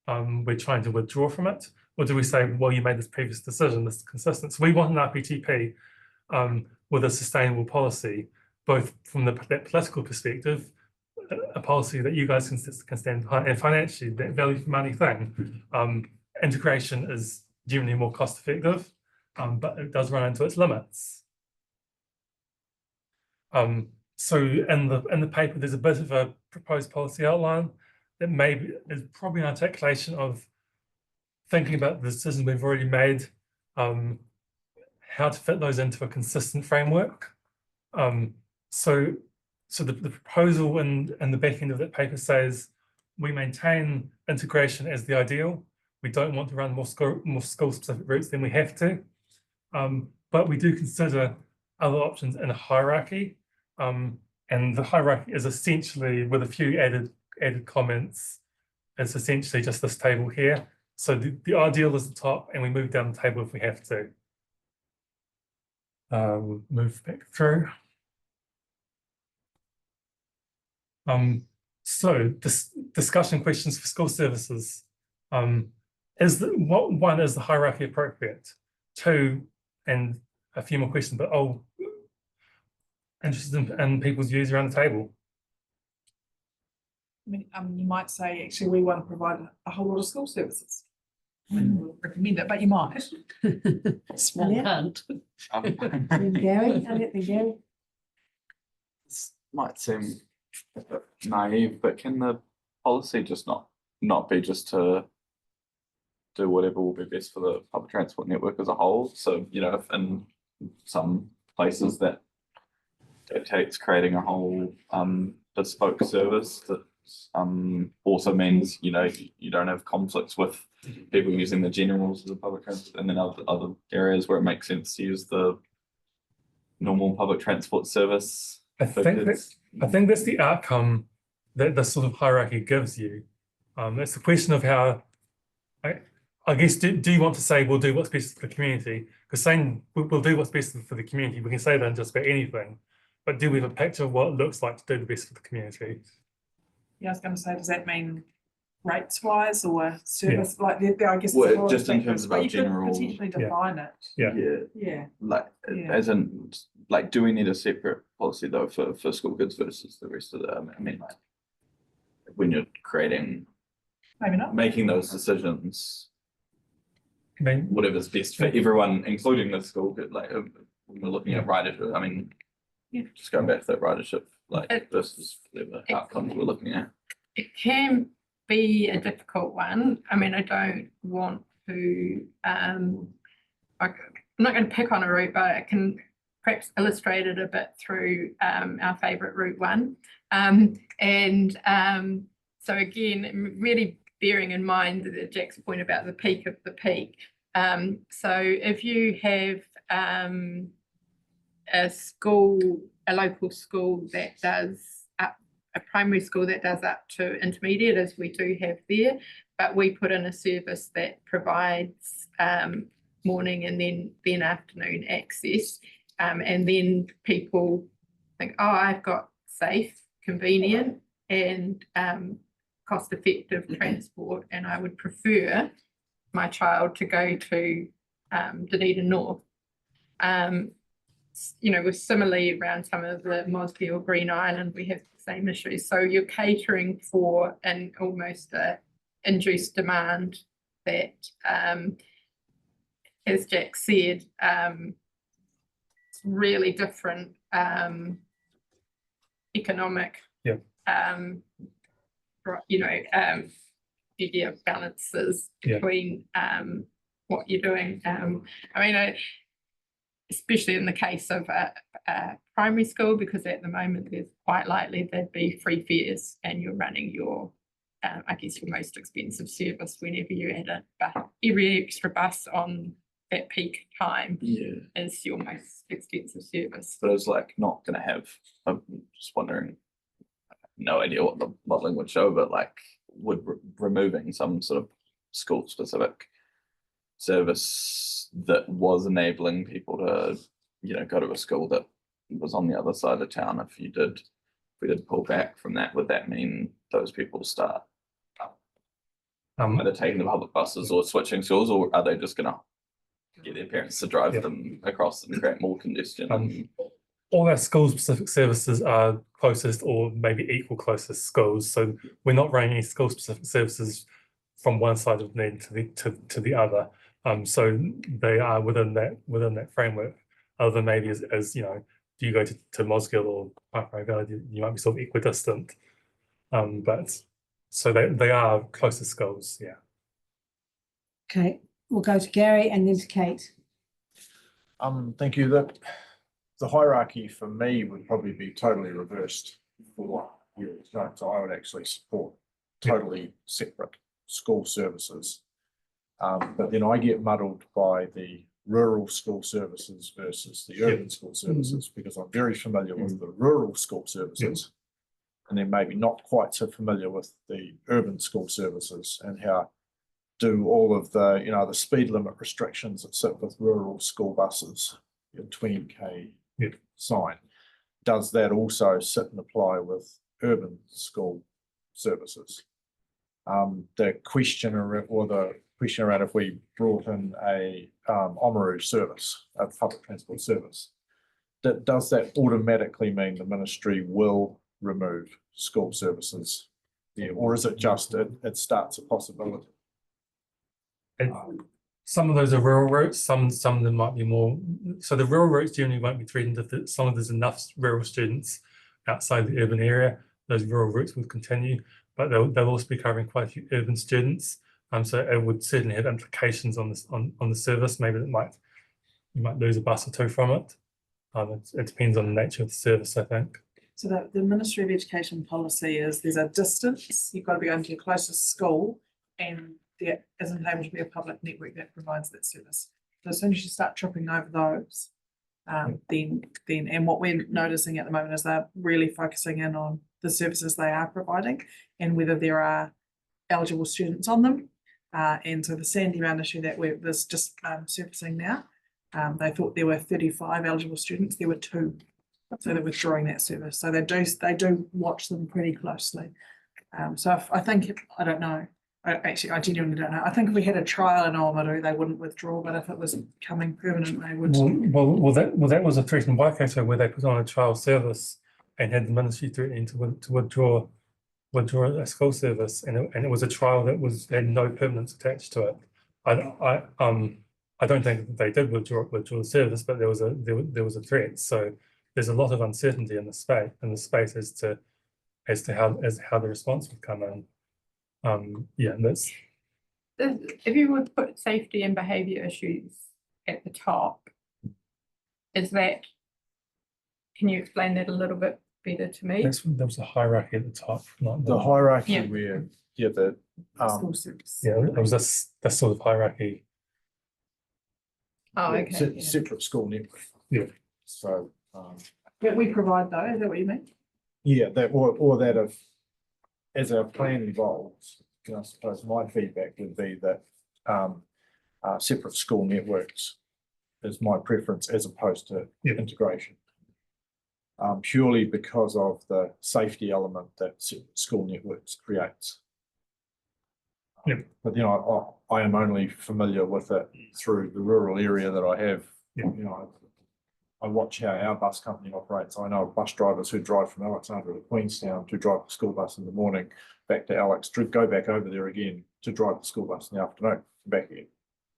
We're trying to withdraw from it, or do we say, well, you made this previous decision, this is consistent? So we want an RPTP with a sustainable policy, both from that political perspective, a policy that you guys can stand behind, and financially, that value for money thing. Integration is generally more cost effective, but it does run into its limits. So in the paper, there's a bit of a proposed policy outline that is probably an articulation of thinking about the decisions we've already made, how to fit those into a consistent framework. So the proposal in the back end of that paper says we maintain integration as the ideal. We don't want to run more school-specific routes than we have to. But we do consider other options in a hierarchy. And the hierarchy is essentially, with a few added comments, it's essentially just this table here. So the ideal is the top, and we move down the table if we have to. Move back through. So this discussion questions for school services. One, is the hierarchy appropriate? Two, and a few more questions, but interested in people's views around the table. I mean, you might say, actually, we want to provide a whole lot of school services. I mean, we'll recommend it, but you might. Small Yeah. hint. Then Gary, then Gary. This might seem a bit naive, but can the policy just not be just to do whatever will be best for the public transport network as a whole? So, you know, if in some places that dictates creating a whole bespoke service that also means, you know, you don't have conflicts with people using the generals as a public transport, and then other areas where it makes sense to use the normal public transport service. I think that's the outcome that the sort of hierarchy gives you. It's a question of how, I guess, do you want to say we'll do what's best for the community? Because saying we'll do what's best for the community, we can say that in just about anything. But do we have a picture of what it looks like to do the best for the community? Yeah, I was going to say, does that mean rates wise or service? Like, I guess. Well, there's a lot just in factors, terms of but our you could general- potentially define it. Yeah. Yeah. Like, Yeah. as in, like, do we need a separate policy though for school goods versus the rest of the, I mean, like, when you're Maybe not. making those decisions, I mean, whatever's best for everyone, including the school good, like, when we're looking at ridership, I mean, Yeah. just going back to that ridership, like, It- versus whatever outcomes we're looking at. It can be a difficult one. I mean, I don't want to, I'm not going to pick on a route, but I can perhaps illustrate it a bit through our favourite Route 1. So again, really bearing in mind Jack's point about the peak of the peak. So if you have a local school that does a primary school that does up to intermediate, as we do have there, but we put in a service that provides morning and then afternoon access, and then people think, oh, I've got safe, convenient and cost-effective transport, and I would prefer my child to go to Dunedin North. You know, with similarly around some of the Mosby or Green Island, we have the same issues. So you're catering for an almost induced demand that, as Jack said, it's really different economic, you know, idea of balances between what you're doing. I mean, especially in the case of a primary school, because at the moment there's quite likely there'd be free fares and you're running your, I guess, your most expensive service whenever you add every extra bus on that peak time is your most expensive service. But it's like not going to have, I'm just wondering, no idea what the modelling would show, but like would removing some sort of school specific service that was enabling people to, you know, go to a school that was on the other side of town. If we did pull back from that, would that mean those people start either taking the public buses or switching schools, or are they just gonna get their parents to drive them across and create more congestion? All our school specific services are closest or maybe equal closest schools. So we're not running any school specific services from one side of Dunedin to the other. So they are within that framework. Other than maybe as you know, do you go to Mosgiel or Paparai Valley, you might be sort of equidistant. But so they are closest schools, yeah. Okay, we'll go to Gary and then to Kate. Thank you. The hierarchy for me would probably be totally reversed for you. So I would actually support totally separate school services. But then I get muddled by the rural school services versus the urban school services, because I'm very familiar with the rural school services. And then maybe not quite so familiar with the urban school services and how do all of the, you know, the speed limit restrictions that sit with rural school buses, your 20K sign. Does that also sit and apply with urban school services? The question around if we brought in a Oamaru service, a public transport service, does that automatically mean the ministry will remove school services? Yeah, or is it just it starts a possibility? Some of those are rural routes, some of them might be more, so the rural routes generally won't be threatened if as long as there's enough rural students outside the urban area. Those rural routes will continue, but they'll also be covering quite a few urban students. So it would certainly have implications on this on the service. Maybe you might lose a bus or two from it. It depends on the nature of the service, I think. So the Ministry of Education policy is there's a distance, you've got to be going to your closest school, and there isn't able to be a public network that provides that service. So as soon as you start tripping over those, then and what we're noticing at the moment is they're really focusing in on the services they are providing and whether there are eligible students on them. And so the Sandy Run issue that was just surfacing now, they thought there were 35 eligible students, there were 2. So they're withdrawing that service. So they do watch them pretty closely. So I think, I don't know. I genuinely don't know. I think if we had a trial in Oamaru, they wouldn't withdraw, but if it was becoming permanent, they would. Well, that was a threat in Waikato where they put on a trial service and had the ministry threatening to withdraw a school service, and it was a trial that had no permanence attached to it. I don't think they did withdraw the service, but there was a threat. So there's a lot of uncertainty in the space as to how the response would come in. That's. If you would put safety and behaviour issues at the top, can you explain that a little bit better to me? There was a hierarchy at the top, not The hierarchy Yeah. where, School service. it was that sort of hierarchy. Oh, okay. separate school network. Yeah. So, That we provide though, is that what you mean? yeah, that, or that if, as our plan evolves, I suppose my feedback would be that separate school networks is my preference as opposed to integration. Purely because of the safety element that school networks creates. But I am only familiar with it through the rural area that I have. I watch how our bus company operates. I know bus drivers who drive from Alexandra to Queenstown to drive the school bus in the morning, back to Alex, to go back over there again to drive the school bus in the afternoon, back again.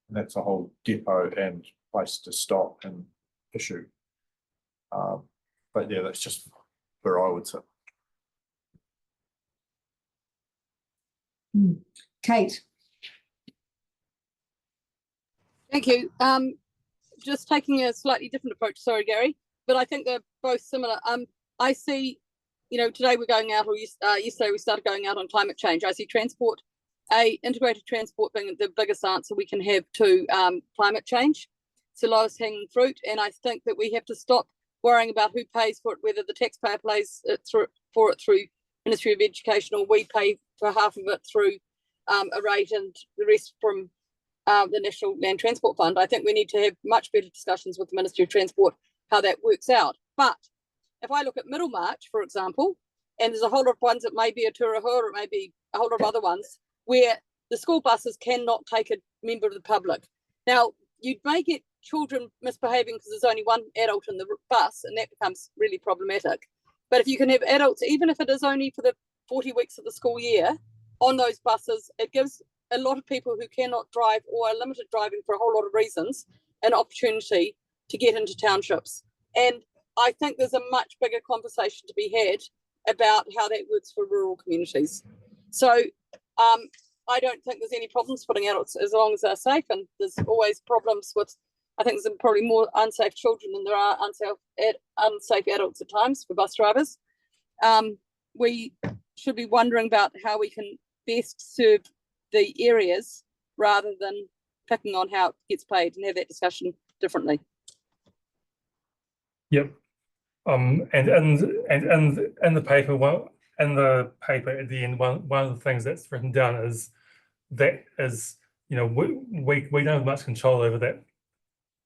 And that's a whole depot and place to stop and issue. But yeah, that's just where I would sit. Kate. Thank you. Just taking a slightly different approach, sorry, Gary, but I think they're both similar. I see, today we're going out, or yesterday we started going out on climate change. I see integrated transport being the biggest answer we can have to climate change. It's the lowest hanging fruit, and I think that we have to stop worrying about who pays for it, whether the taxpayer pays through Ministry of Education or we pay for half of it through a rate and the rest from the National Land Transport Fund. I think we need to have much better discussions with the Ministry of Transport how that works out. But if I look at Middlemarch, for example, and there's a whole lot of ones that may be a Turahoe, or it may be a whole lot of other ones, where the school buses cannot take a member of the public. Now, you may get children misbehaving because there's only one adult in the bus, and that becomes really problematic. But if you can have adults, even if it is only for the 40 weeks of the school year, on those buses, it gives a lot of people who cannot drive or are limited driving for a whole lot of reasons an opportunity to get into townships. And I think there's a much bigger conversation to be had about how that works for rural communities. So I don't think there's any problems putting adults as long as they're safe, and there's always problems with, I think there's probably more unsafe children than there are unsafe adults at times for bus drivers. We should be wondering about how we can best serve the areas rather than picking on how it gets paid and have that discussion differently. Yep. And the paper, well, in the paper at the end, one of the things that's written down is, you know, we don't have much control over that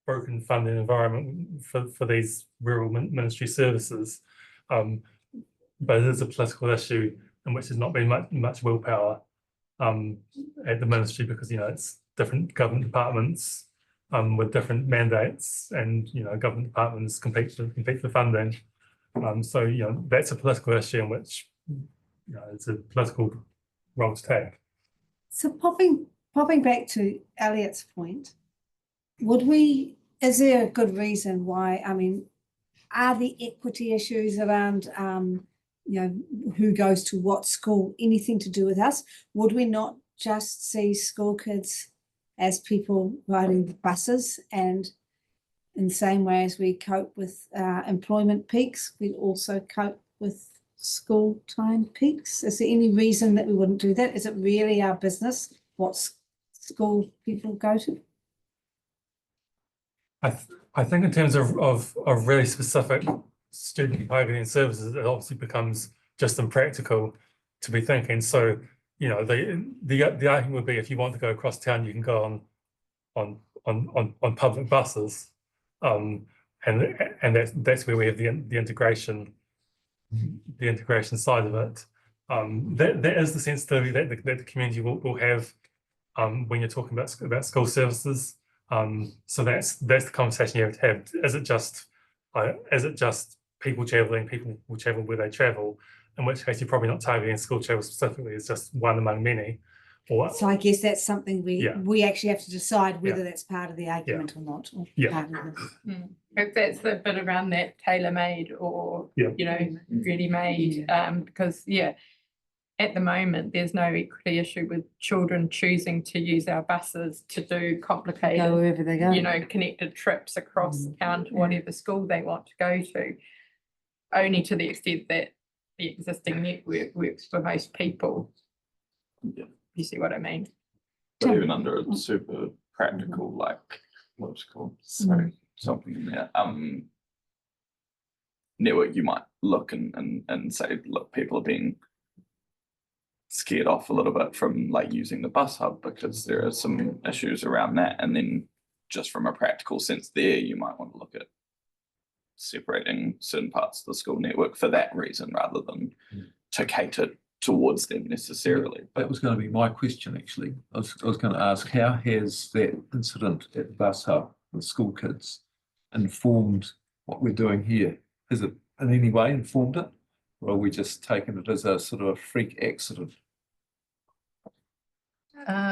broken funding environment for these rural ministry services. But it is a political issue in which there's not been much willpower at the ministry, because, you know, it's different government departments with different mandates, and, you know, government departments compete for funding. So, you know, that's a political issue in which, you know, it's a political role to take. So popping back to Elliot's point, is there a good reason why, I mean, are the equity issues around, you know, who goes to what school, anything to do with us? Would we not just see school kids as people riding the buses, and in the same way as we cope with employment peaks, we also cope with school time peaks? Is there any reason that we wouldn't do that? Is it really our business what school people go to? I think in terms of really specific student targeting services, it obviously becomes just impractical to be thinking. So, you know, the argument would be, if you want to go across town, you can go on public buses, and that's where we have the integration side of it. That is the sensitivity that the community will have when you're talking about school services. So that's the conversation you have to have. Is it just people traveling? People will travel where they travel, in which case you're probably not targeting school travel specifically. It's just one among many. So I guess that's something we actually have to decide whether that's part of the argument or not. Or If that's the bit around that tailor-made or, you know, ready-made, because at the moment, there's no equity issue with children choosing to use our buses to do complicated, go wherever they go, you know, connected trips across town to whatever school they want to go to, only to the extent that the existing network works for most people. You see what I mean? But even under a super practical, like, what's it called? Sorry, something in there. Network, you might look and say, look, people are being scared off a little bit from like using the bus hub because there are some issues around that. And then just from a practical sense there, you might want to look at separating certain parts of the school network for that reason, rather than to cater towards them necessarily. That was going to be my question, actually. I was going to ask, how has that incident at the bus hub with school kids informed what we're doing here? Has it in any way informed it? Or are we just taking it as a sort of a freak accident? I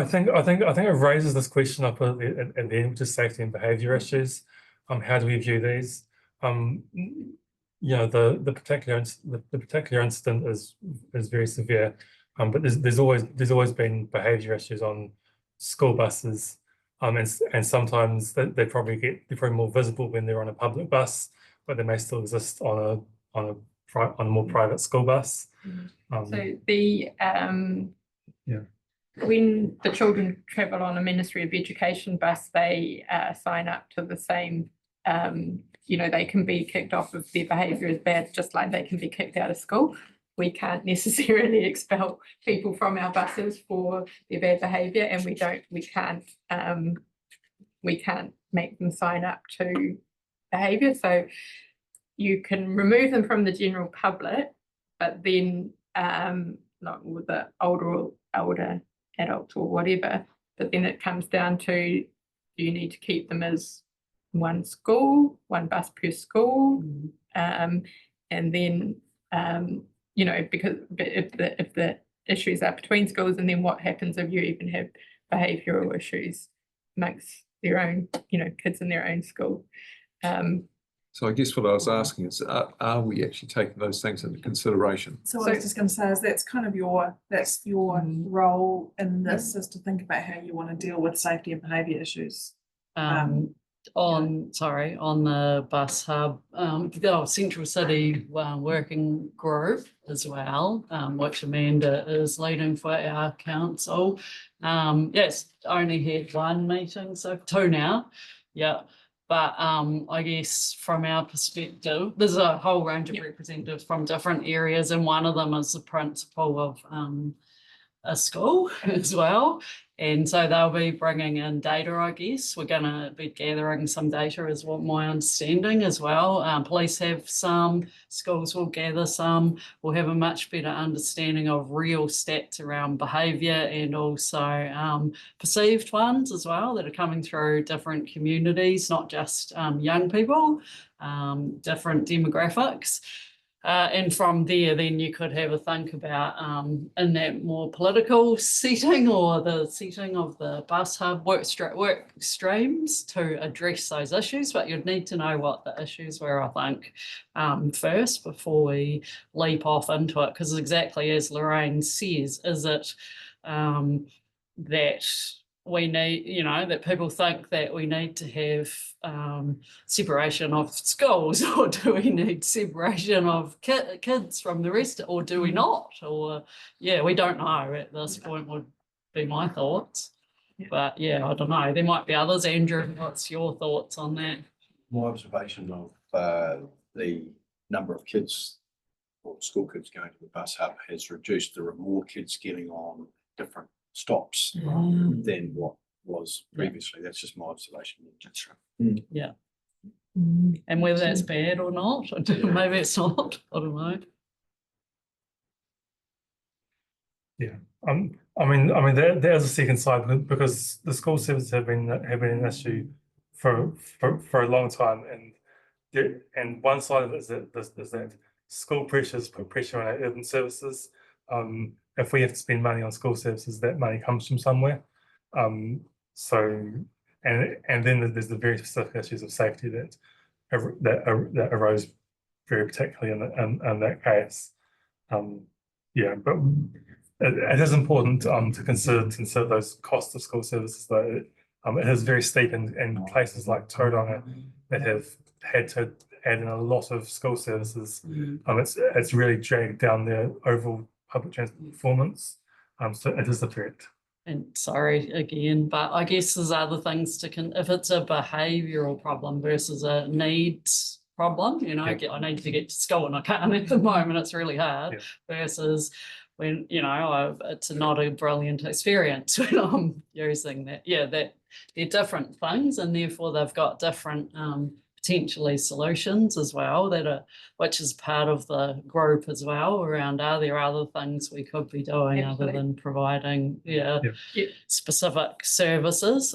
think it raises this question up at the end, which is safety and behaviour issues. How do we view these? You know, the particular incident is very severe, but there's always been behaviour issues on school buses, and sometimes they're probably more visible when they're on a public bus, but they may still exist on a more private school bus. So when the children travel on a Ministry of Education bus, they sign up to the same. You know, they can be kicked off if their behaviour is bad, just like they can be kicked out of school. We can't necessarily expel people from our buses for their bad behaviour, and we can't make them sign up to behaviour. So you can remove them from the general public, but then not with the older adults or whatever. But then it comes down to, do you need to keep them as one school, one bus per school, and then you know, because if the issues are between schools, and then what happens if you even have behavioural issues amongst their own, you know, kids in their own school? So I guess what I was asking is, are we actually taking those things into consideration? So I was just going to say, is that's kind of your role in this, is to think about how you want to deal with safety and behaviour issues. on the bus hub, the Central City working group as well, which Amanda is leading for our council. Yes, only had one meeting, so 2 now. Yeah. But I guess from our perspective, there's a whole range of representatives from different areas, and one of them is the principal of a school as well. And so they'll be bringing in data, I guess. We're going to be gathering some data is what my understanding as well. Police have some, schools will gather some. We'll have a much better understanding of real stats around behaviour and also perceived ones as well that are coming through different communities, not just young people, different demographics. And from there, then you could have a think about in that more political setting or the setting of the bus hub work streams to address those issues. But you'd need to know what the issues were, I think, first before we leap off into it. Because exactly as Lorraine says, is it that we need, you know, that people think that we need to have separation of schools, or do we need separation of kids from the rest, or do we not? Or yeah, we don't know at this point would be my thoughts. But yeah, I don't know. There might be others. Andrew, what's your thoughts on that? My observation of the number of kids or school kids going to the bus hub has reduced. There are more kids getting on different stops than what was previously. That's just my observation. That's right. Yeah. And whether that's bad or not, maybe it's not. I don't know. Yeah. I mean, there's a second side, because the school services have been an issue for a long time, and one side of it is that school pressures put pressure on our urban services. If we have to spend money on school services, that money comes from somewhere. So and then there's the very specific issues of safety that arose very particularly in that case. Yeah, but it is important to consider those costs of school services, though. It is very steep in places like Tauranga that have had to add in a lot of school services. It's really dragged down their overall public transport performance. So it is a threat. And sorry again, but I guess there's other things if it's a behavioural problem versus a needs problem, you know, I need to get to school and I can't at the moment, it's really hard, versus when, you know, it's not a brilliant experience when I'm using that. Yeah, that they're different things, and therefore they've got different potentially solutions as well which is part of the group as well around, are there other things we could be doing other than providing specific services.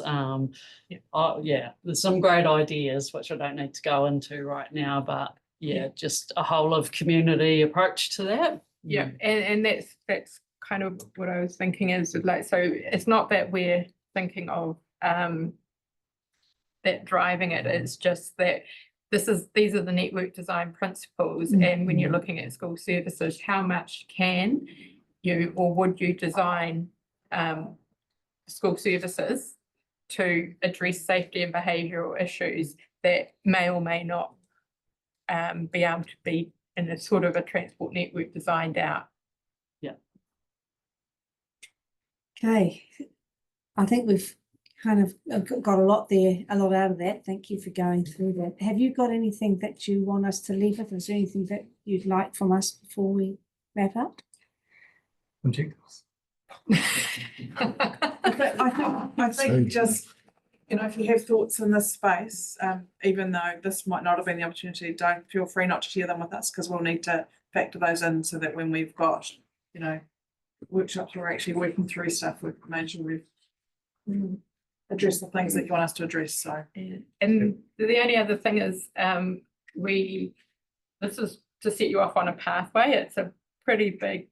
There's some great ideas which I don't need to go into right now, but just a whole of community approach to that. And that's kind of what I was thinking, is like, so it's not that we're thinking of that driving it, it's just that these are the network design principles, and when you're looking at school services, how much can you or would you design school services to address safety and behavioural issues that may or may not be able to be in a sort of a transport network designed out. Okay, I think we've kind of got a lot out of that. Thank you for going through that. Have you got anything that you want us to leave with? Is there anything that you'd like from us before we wrap up? Objectives. I think just, you know, if you have thoughts in this space, even though this might not have been the opportunity, don't feel free not to share them with us, because we'll need to factor those in so that when we've got, you know, workshops where we're actually working through stuff, we've made sure we've addressed the things that you want us to address. So, and the only other thing is, this is to set you off on a pathway. It's a pretty big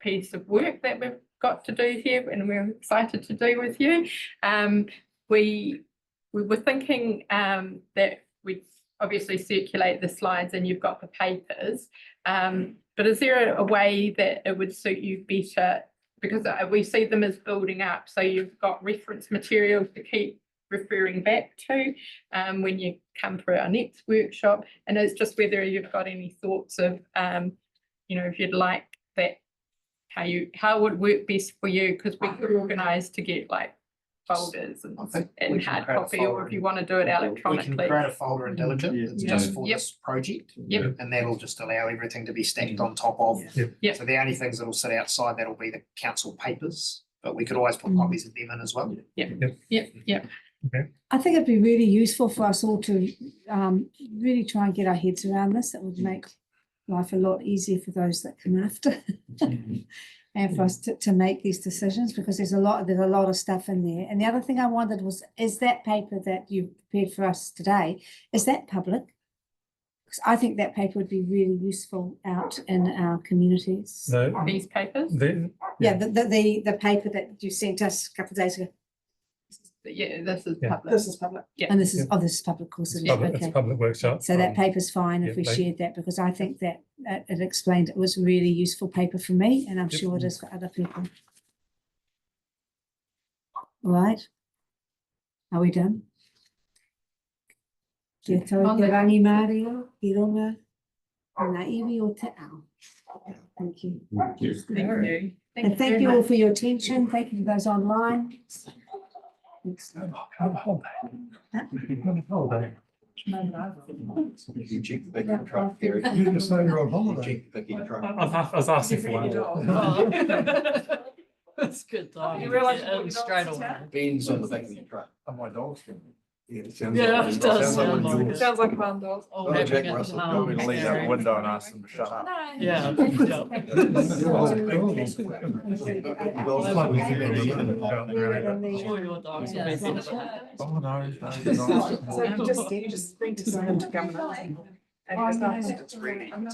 piece of work that we've got to do here, and we're excited to do with you. We were thinking that we'd obviously circulate the slides and you've got the papers, but is there a way that it would suit you better? Because we see them as building up, so you've got reference materials to keep referring back to when you come for our next workshop. And it's just whether you've got any thoughts of, if you'd like that, how would work best for you, because we could organise to get like folders I think we and can hard create a copy, or folder if you want to do it We can electronically. create a folder in Diligent that's just for Yep. this project. Yep. And that'll just allow everything to be stacked on top of. Yep. So the only things that'll sit outside, that'll be the council papers, but we could always put copies of them in as well. Yep. I think it'd be really useful for us all to really try and get our heads around this. It would make life a lot easier for those that come after. And for us to make these decisions, because there's a lot of stuff in there. And the other thing I wondered was, is that paper that you prepared for us today, is that public? Because I think that paper would be really useful out in our communities. These papers. Yeah, the paper that you sent us a couple of days ago. Yeah, this is Yeah. public. This is public. Yeah. And this is public, of course, it is, It's a okay. public workshop. So that paper's fine if yeah, we they- shared that, because I think that it explained, it was a really useful paper for me, and I'm Yep. sure it is for other people. All right. Are we done? Kia tau On te the- rangi Māori, ki runga, o ngā iwi o te ao. Thank you. Thank you. And thank very you all much. for your attention. Thank you to those online. Thanks. You check the picking truck, Gary. You just say you're on holiday. Check the picking truck. I was asking for one. That's good time. You realise you Yeah, brought your straight dogs to away. town? Beans on the back of your truck. And my dog's going. Yeah, it does sound like it. Sounds like fun dogs. Oh, Oh, having Jack it Russell. home, Want me to leave out Gary. the window and ask them to shut up? Yeah. I'm sure your dogs will be better. Oh, no. So just bring to them to government. And it's not, it's really. no.